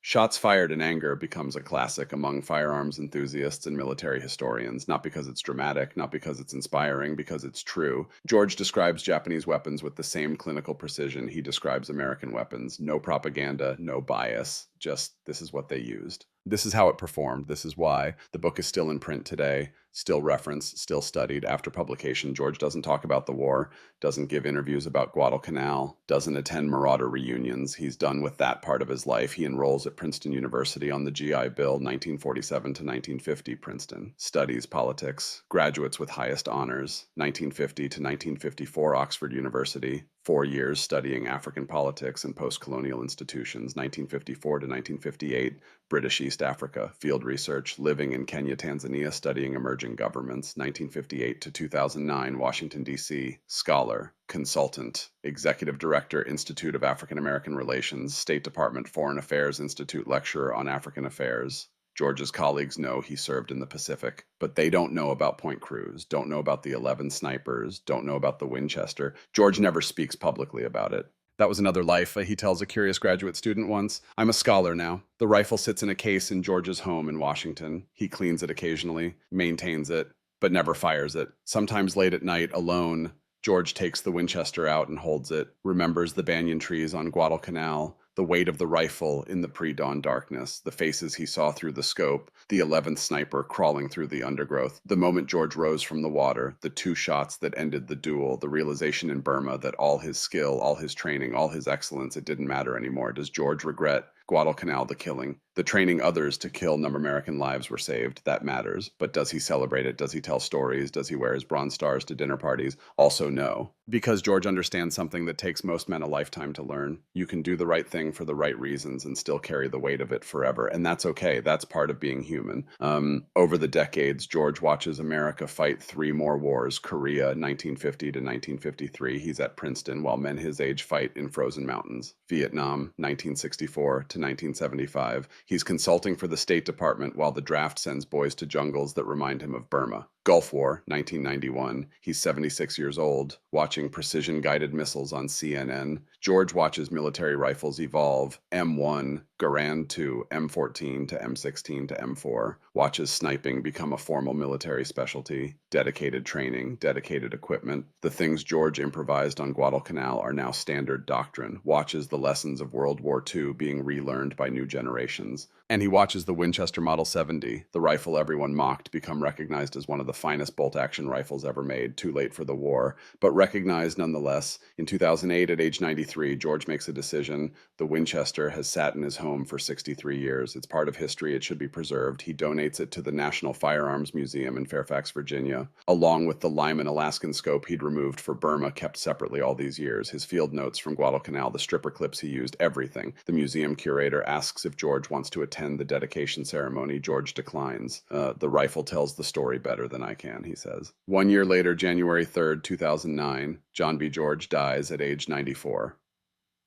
Shots Fired in Anger becomes a classic among firearms enthusiasts and military historians, not because it's dramatic, not because it's inspiring, because it's true. George describes Japanese weapons with the same clinical precision he describes American weapons. No propaganda, no bias, just this is what they used. This is how it performed. This is why. The book is still in print today, still referenced, still studied. After publication, George doesn't talk about the war, doesn't give interviews about Guadalcanal, doesn't attend Marauder reunions. He's done with that part of his life. He enrolls at Princeton University on the GI Bill, 1947 to 1950, Princeton. Studies politics. Graduates with highest honors, 1950 to 1954, Oxford University. 4 years studying African politics and post-colonial institutions, 1954 to 1958, British East Africa, field research, living in Kenya, Tanzania, studying emerging governments, 1958 to 2009, Washington, D.C., scholar, consultant, executive director, Institute of African American Relations, State Department Foreign Affairs Institute lecturer on African affairs. George's colleagues know he served in the Pacific, but they don't know about Point Cruz, don't know about the 11 snipers, don't know about the Winchester. George never speaks publicly about it. That was another life, he tells a curious graduate student once. I'm a scholar now. The rifle sits in a case in George's home in Washington. He cleans it occasionally, maintains it, but never fires it. Sometimes late at night, alone, George takes the Winchester out and holds it, remembers the banyan trees on Guadalcanal, the weight of the rifle in the pre-dawn darkness, the faces he saw through the scope, the 11th sniper crawling through the undergrowth, the moment George rose from the water, the 2 shots that ended the duel, the realization in Burma that all his skill, all his training, all his excellence, it didn't matter anymore. Does George regret Guadalcanal, the killing? The training others to kill American lives were saved, that matters. But does he celebrate it? Does he tell stories? Does he wear his Bronze Stars to dinner parties? Also no. Because George understands something that takes most men a lifetime to learn. You can do the right thing for the right reasons and still carry the weight of it forever. And that's okay. That's part of being human. Over the decades, George watches America fight 3 more wars. Korea, 1950 to 1953. He's at Princeton while men his age fight in frozen mountains. Vietnam, 1964 to 1975. He's consulting for the State Department while the draft sends boys to jungles that remind him of Burma. Gulf War, 1991. He's 76 years old, watching precision-guided missiles on CNN. George watches military rifles evolve, M1, Garand to M14 to M16 to M4. Watches sniping become a formal military specialty. Dedicated training, dedicated equipment. The things George improvised on Guadalcanal are now standard doctrine. Watches the lessons of World War II being relearned by new generations. And he watches the Winchester Model 70, the rifle everyone mocked, become recognized as one of the the finest bolt-action rifles ever made, too late for the war, but recognized nonetheless. In 2008, at age 93, George makes a decision. The Winchester has sat in his home for 63 years. It's part of history. It should be preserved. He donates it to the National Firearms Museum in Fairfax, Virginia, along with the Lyman Alaskan scope he'd removed for Burma, kept separately all these years, his field notes from Guadalcanal, the stripper clips he used, everything. The museum curator asks if George wants to attend the dedication ceremony. George declines. The rifle tells the story better than I can, he says. 1 year later, January 3rd, 2009, John B. George dies at age 94.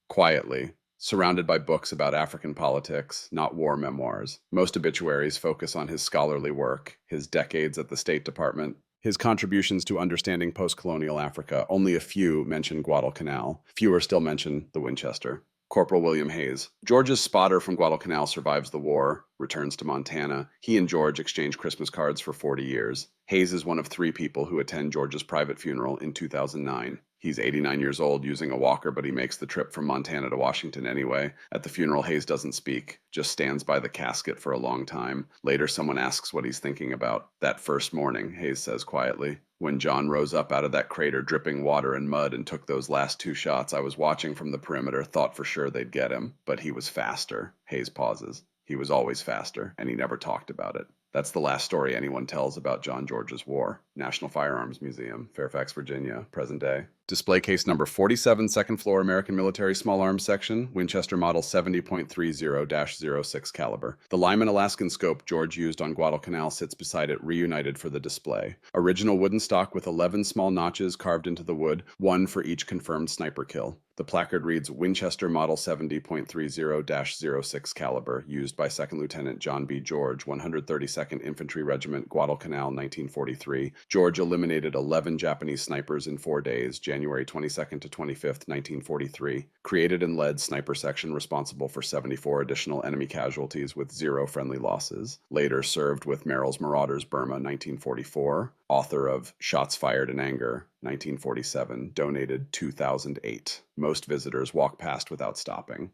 Quietly, surrounded by books about African politics, not war memoirs. Most obituaries focus on his scholarly work, his decades at the State Department, his contributions to understanding post-colonial Africa. Only a few mention Guadalcanal. Fewer still mention the Winchester. Corporal William Hayes. George's spotter from Guadalcanal survives the war, returns to Montana. He and George exchange Christmas cards for 40 years. Hayes is one of 3 people who attend George's private funeral in 2009. He's 89 years old, using a walker, but he makes the trip from Montana to Washington anyway. At the funeral, Hayes doesn't speak, just stands by the casket for a long time. Later, someone asks what he's thinking about. That first morning, Hayes says quietly, when John rose up out of that crater dripping water and mud and took those last 2 shots, I was watching from the perimeter, thought for sure they'd get him, but he was faster. Hayes pauses. He was always faster, and he never talked about it. That's the last story anyone tells about John George's war. National Firearms Museum, Fairfax, Virginia, present day. Display case number 47, second floor, American Military Small Arms Section, Winchester Model 70.30-06 caliber. The Lyman Alaskan scope George used on Guadalcanal sits beside it, reunited for the display. Original wooden stock with 11 small notches carved into the wood, 1 for each confirmed sniper kill. The placard reads Winchester Model 70.30-06 caliber, used by Second Lieutenant John B. George, 132nd Infantry Regiment, Guadalcanal, 1943. George eliminated 11 Japanese snipers in 4 days, January 22nd to 25th, 1943. Created and led sniper section responsible for 74 additional enemy casualties with 0 friendly losses. Later served with Merrill's Marauders, Burma, 1944. Author of Shots Fired in Anger, 1947. Donated 2008. Most visitors walk past without stopping.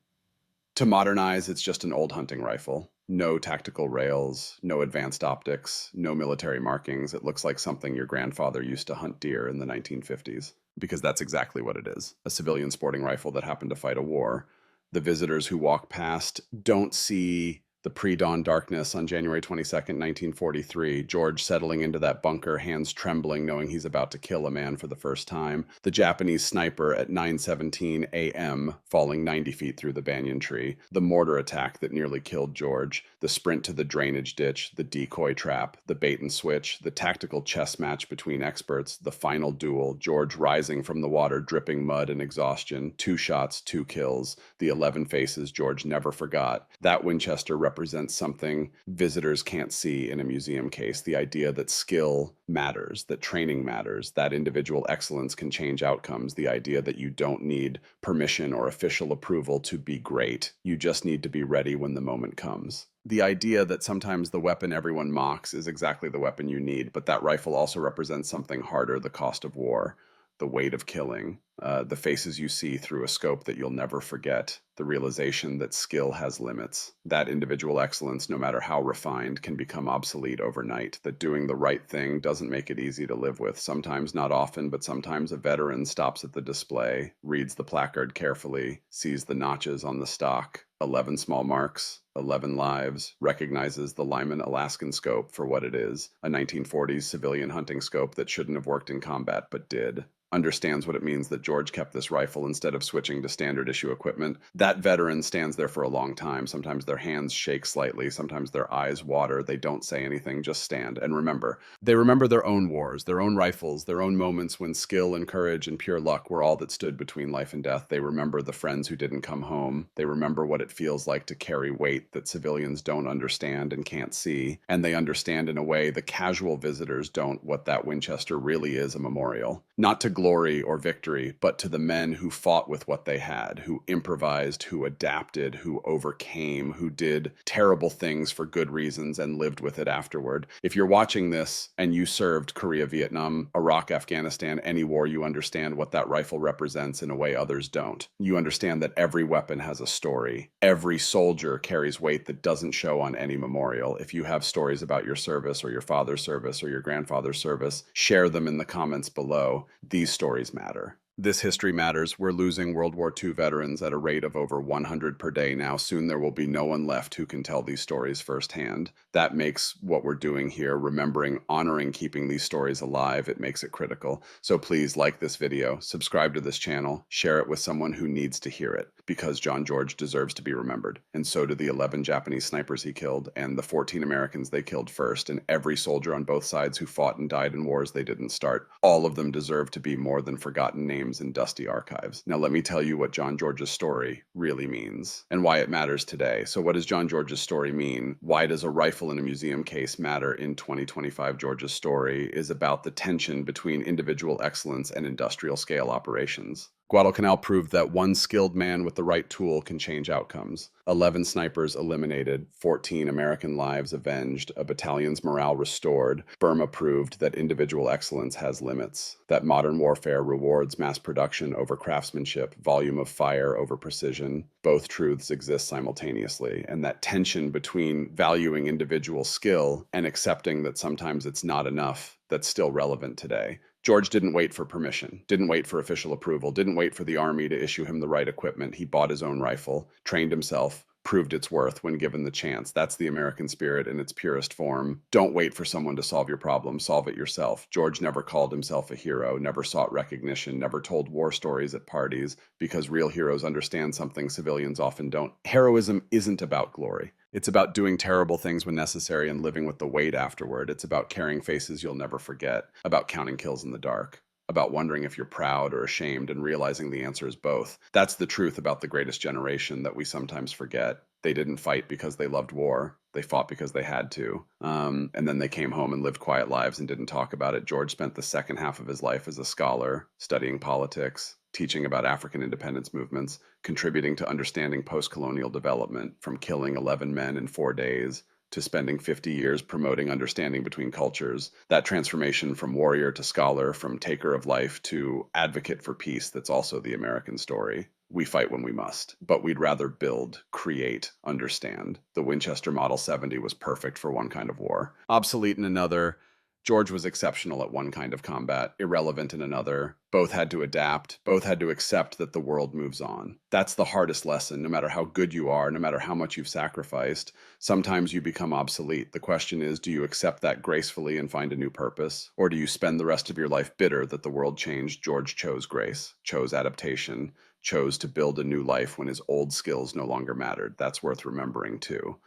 To modernize, it's just an old hunting rifle. No tactical rails, no advanced optics, no military markings. It looks like something your grandfather used to hunt deer in the 1950s. Because that's exactly what it is. A civilian sporting rifle that happened to fight a war. The visitors who walk past don't see the pre-dawn darkness on January 22nd, 1943, George settling into that bunker, hands trembling, knowing he's about to kill a man for the first time. The Japanese sniper at 9:17 a.m. falling 90 feet through the banyan tree. The mortar attack that nearly killed George. The sprint to the drainage ditch, the decoy trap, the bait and switch, the tactical chess match between experts, the final duel, George rising from the water, dripping mud and exhaustion, 2 shots, 2 kills, the 11 faces George never forgot. That Winchester represents something visitors can't see in a museum case. The idea that skill matters, that training matters, that individual excellence can change outcomes. The idea that you don't need permission or official approval to be great. You just need to be ready when the moment comes. The idea that sometimes the weapon everyone mocks is exactly the weapon you need, but that rifle also represents something harder, the cost of war, the weight of killing, the faces you see through a scope that you'll never forget, the realization that skill has limits, that individual excellence, no matter how refined, can become obsolete overnight, that doing the right thing doesn't make it easy to live with. Sometimes, not often, but sometimes a veteran stops at the display, reads the placard carefully, sees the notches on the stock, 11 small marks, 11 lives, recognizes the Lyman Alaskan scope for what it is, a 1940s civilian hunting scope that shouldn't have worked in combat but did. Understands what it means that George kept this rifle instead of switching to standard issue equipment. That veteran stands there for a long time. Sometimes their hands shake slightly. Sometimes their eyes water. They don't say anything, just stand. And remember, they remember their own wars, their own rifles, their own moments when skill and courage and pure luck were all that stood between life and death. They remember the friends who didn't come home. They remember what it feels like to carry weight that civilians don't understand and can't see. And they understand in a way the casual visitors don't what that Winchester really is, a memorial. not to glory or victory, but to the men who fought with what they had, who improvised, who adapted, who overcame, who did terrible things for good reasons and lived with it afterward. If you're watching this and you served Korea, Vietnam, Iraq, Afghanistan, any war, you understand what that rifle represents in a way others don't. You understand that every weapon has a story. Every soldier carries weight that doesn't show on any memorial. If you have stories about your service or your father's service or your grandfather's service, share them in the comments below. These stories matter. This history matters. We're losing World War II veterans at a rate of over 100 per day now. Soon there will be no one left who can tell these stories firsthand. That makes what we're doing here, remembering, honoring, keeping these stories alive, it makes it critical. So please like this video, subscribe to this channel, share it with someone who needs to hear it, because John George deserves to be remembered. And so do the 11 Japanese snipers he killed, and the 14 Americans they killed first, and every soldier on both sides who fought and died in wars they didn't start. All of them deserve to be more than forgotten names in dusty archives. Now let me tell you what John George's story really means and why it matters today. So what does John George's story mean? Why does a rifle in a museum case matter in 2025? George's story is about the tension between individual excellence and industrial scale operations. Guadalcanal proved that one skilled man with the right tool can change outcomes. 11 snipers eliminated, 14 American lives avenged, a battalion's morale restored. Burma proved that individual excellence has limits, that modern warfare rewards mass production over craftsmanship, volume of fire over precision. Both truths exist simultaneously, and that tension between valuing individual skill and accepting that sometimes it's not enough, that's still relevant today. George didn't wait for permission, didn't wait for official approval, didn't wait for the army to issue him the right equipment. He bought his own rifle, trained himself, proved its worth when given the chance. That's the American spirit in its purest form. Don't wait for someone to solve your problem, solve it yourself. George never called himself a hero, never sought recognition, never told war stories at parties, because real heroes understand something civilians often don't. Heroism isn't about glory. It's about doing terrible things when necessary and living with the weight afterward. It's about carrying faces you'll never forget, about counting kills in the dark, about wondering if you're proud or ashamed and realizing the answer is both. That's the truth about the greatest generation that we sometimes forget. They didn't fight because they loved war. They fought because they had to. And then they came home and lived quiet lives and didn't talk about it. George spent the second half of his life as a scholar, studying politics, teaching about African independence movements, contributing to understanding post-colonial development, from killing 11 men in 4 days to spending 50 years promoting understanding between cultures. That transformation from warrior to scholar, from taker of life to advocate for peace, that's also the American story. We fight when we must, but we'd rather build, create, understand. The Winchester Model 70 was perfect for one kind of war, obsolete in another. George was exceptional at one kind of combat, irrelevant in another. Both had to adapt, both had to accept that the world moves on. That's the hardest lesson. No matter how good you are, no matter how much you've sacrificed, sometimes you become obsolete. The question is, do you accept that gracefully and find a new purpose? Or do you spend the rest of your life bitter that the world changed? George chose grace, chose adaptation, chose to build a new life when his old skills no longer mattered. That's worth remembering too.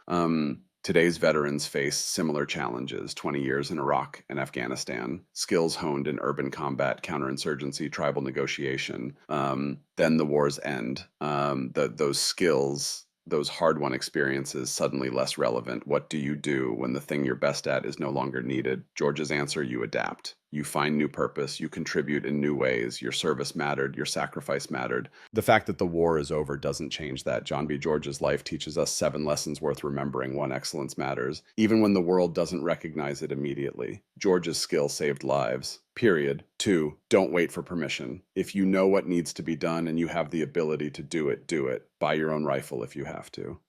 Today's veterans face similar challenges: 20 years in Iraq and Afghanistan, skills honed in urban combat, counterinsurgency, tribal negotiation. Then the wars end. Those skills, those hard-won experiences, suddenly less relevant. What do you do when the thing you're best at is no longer needed? George's answer: you adapt. You find new purpose, you contribute in new ways. Your service mattered, your sacrifice mattered. The fact that the war is over doesn't change that. John B. George's life teaches us 7 lessons worth remembering. 1, excellence matters, even when the world doesn't recognize it immediately. George's skill saved lives, period. 2, don't wait for permission. If you know what needs to be done and you have the ability to do it, do it. Buy your own rifle if you have to.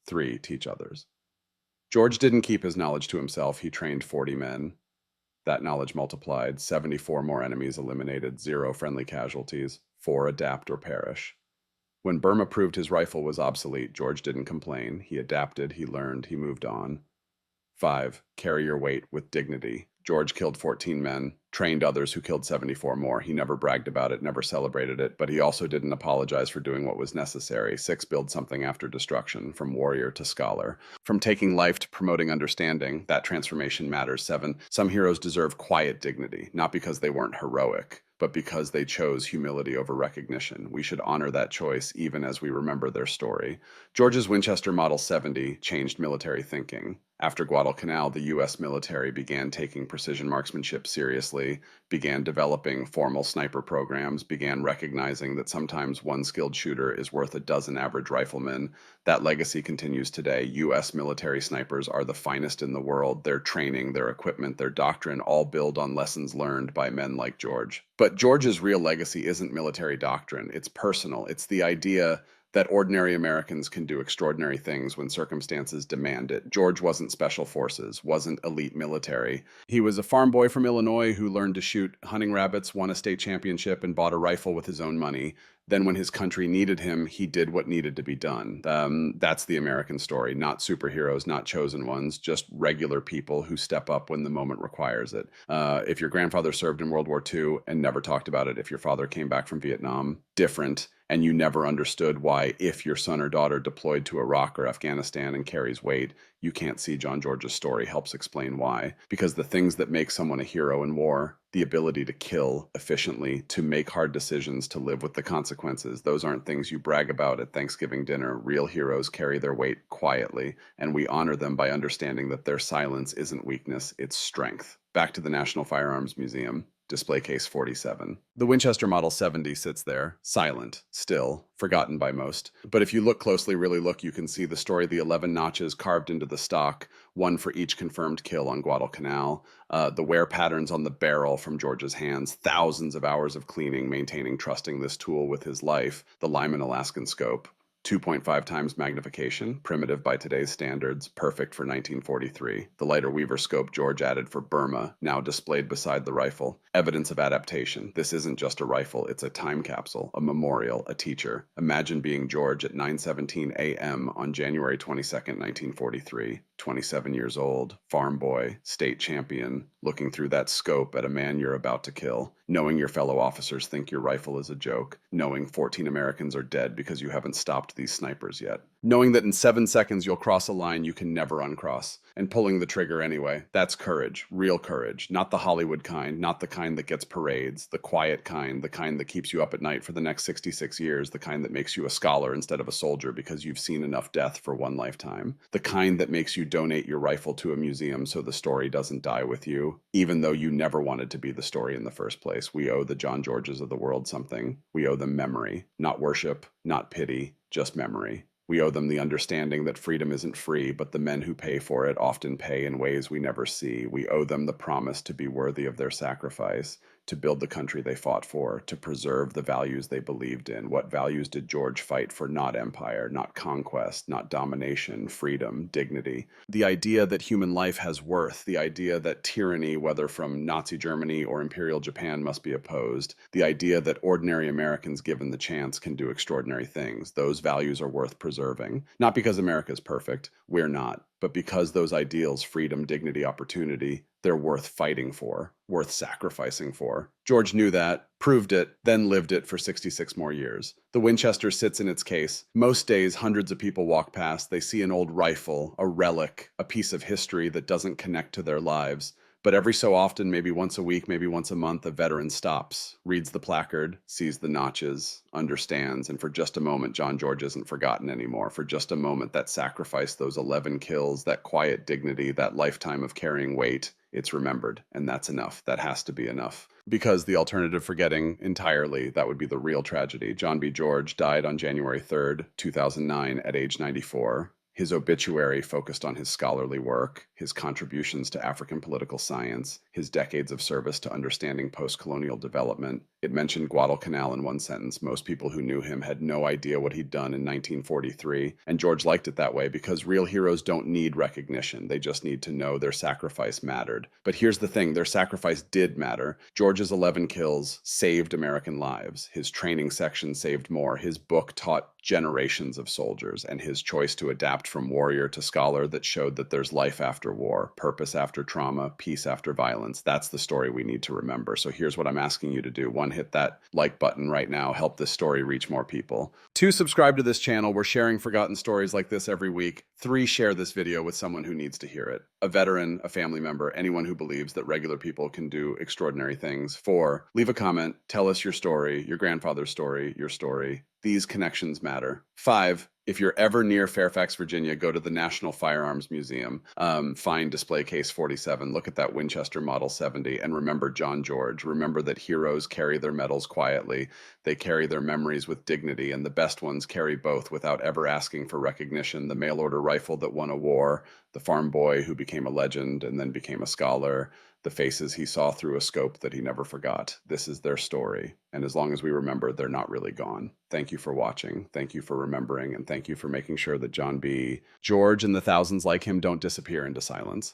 3, teach others. George didn't keep his knowledge to himself. He trained 40 men. That knowledge multiplied, 74 more enemies eliminated, 0 friendly casualties, 4 adapt or perish. When Burma proved his rifle was obsolete, George didn't complain. He adapted, he learned, he moved on. 5, carry your weight with dignity. George killed 14 men, trained others who killed 74 more. He never bragged about it, never celebrated it, but he also didn't apologize for doing what was necessary. 6, build something after destruction, from warrior to scholar. From taking life to promoting understanding, that transformation matters. 7, some heroes deserve quiet dignity, not because they weren't heroic, but because they chose humility over recognition. We should honor that choice even as we remember their story. George's Winchester Model 70 changed military thinking. After Guadalcanal, the U.S. military began taking precision marksmanship seriously, began developing formal sniper programs, began recognizing that sometimes one skilled shooter is worth a dozen average riflemen. That legacy continues today. U.S. military snipers are the finest in the world. Their training, their equipment, their doctrine all build on lessons learned by men like George. But George's real legacy isn't military doctrine, it's personal. It's the idea that ordinary Americans can do extraordinary things when circumstances demand it. George wasn't special forces, wasn't elite military. He was a farm boy from Illinois who learned to shoot hunting rabbits, won a state championship, and bought a rifle with his own money. Then, when his country needed him, he did what needed to be done. That's the American story. Not superheroes, not chosen ones, just regular people who step up when the moment requires it. If your grandfather served in World War II and never talked about it, if your father came back from Vietnam, different, and you never understood why, if your son or daughter deployed to Iraq or Afghanistan and carries weight, you can't see John George's story helps explain why. Because the things that make someone a hero in war, the ability to kill efficiently, to make hard decisions, to live with the consequences, those aren't things you brag about at Thanksgiving dinner. Real heroes carry their weight quietly, and we honor them by understanding that their silence isn't weakness, it's strength. Back to the National Firearms Museum. Display case 47. The Winchester Model 70 sits there, silent, still, forgotten by most. But if you look closely, really look, you can see the story, the 11 notches carved into the stock, one for each confirmed kill on Guadalcanal, the wear patterns on the barrel from George's hands, thousands of hours of cleaning, maintaining, trusting this tool with his life, the Lyman Alaskan scope. 2.5 times magnification, primitive by today's standards, perfect for 1943. The lighter Weaver scope George added for Burma, now displayed beside the rifle. Evidence of adaptation. This isn't just a rifle, it's a time capsule, a memorial, a teacher. Imagine being George at 9:17 a.m. on January 22nd, 1943. 27 years old, farm boy, state champion, looking through that scope at a man you're about to kill, knowing your fellow officers think your rifle is a joke, knowing 14 Americans are dead because you haven't stopped these snipers yet, knowing that in 7 seconds you'll cross a line you can never uncross, and pulling the trigger anyway. That's courage, real courage, not the Hollywood kind, not the kind that gets parades, the quiet kind, the kind that keeps you up at night for the next 66 years, the kind that makes you a scholar instead of a soldier because you've seen enough death for one lifetime, the kind that makes you donate your rifle to a museum so the story doesn't die with you, even though you never wanted to be the story in the first place. We owe the John Georges of the world something. We owe them memory, not worship, not pity, just memory. We owe them the understanding that freedom isn't free, but the men who pay for it often pay in ways we never see. We owe them the promise to be worthy of their sacrifice, to build the country they fought for, to preserve the values they believed in. What values did George fight for? Not empire, not conquest, not domination, freedom, dignity. The idea that human life has worth, the idea that tyranny, whether from Nazi Germany or Imperial Japan, must be opposed, the idea that ordinary Americans given the chance can do extraordinary things. Those values are worth preserving. Not because America is perfect, we're not, but because those ideals, freedom, dignity, opportunity, they're worth fighting for, worth sacrificing for. George knew that, proved it, then lived it for 66 more years. The Winchester sits in its case. Most days, hundreds of people walk past. They see an old rifle, a relic, a piece of history that doesn't connect to their lives. But every so often, maybe once a week, maybe once a month, a veteran stops, reads the placard, sees the notches, understands, and for just a moment, John George isn't forgotten anymore. For just a moment, that sacrifice, those 11 kills, that quiet dignity, that lifetime of carrying weight, it's remembered, and that's enough. That has to be enough. Because the alternative, forgetting entirely, that would be the real tragedy. John B. George died on January 3rd, 2009, at age 94. His obituary focused on his scholarly work, his contributions to African political science, his decades of service to understanding post-colonial development. It mentioned Guadalcanal in one sentence. Most people who knew him had no idea what he'd done in 1943, and George liked it that way because real heroes don't need recognition. They just need to know their sacrifice mattered. But here's the thing, their sacrifice did matter. George's 11 kills saved American lives. His training section saved more. His book taught generations of soldiers, and his choice to adapt from warrior to scholar that showed that there's life after war, purpose after trauma, peace after violence. That's the story we need to remember. So here's what I'm asking you to do. 1, hit that like button right now. Help this story reach more people. 2, subscribe to this channel. We're sharing forgotten stories like this every week. 3, share this video with someone who needs to hear it. A veteran, a family member, anyone who believes that regular people can do extraordinary things. 4, leave a comment. Tell us your story, your grandfather's story, your story. These connections matter. 5, If you're ever near Fairfax, Virginia, go to the National Firearms Museum. Find display case 47. Look at that Winchester Model 70 and remember John George. Remember that heroes carry their medals quietly. They carry their memories with dignity, and the best ones carry both without ever asking for recognition. The mail order rifle that won a war, the farm boy who became a legend and then became a scholar, the faces he saw through a scope that he never forgot. This is their story. And as long as we remember, they're not really gone. Thank you for watching. Thank you for remembering. And thank you for making sure that John B. George and the thousands like him don't disappear into silence.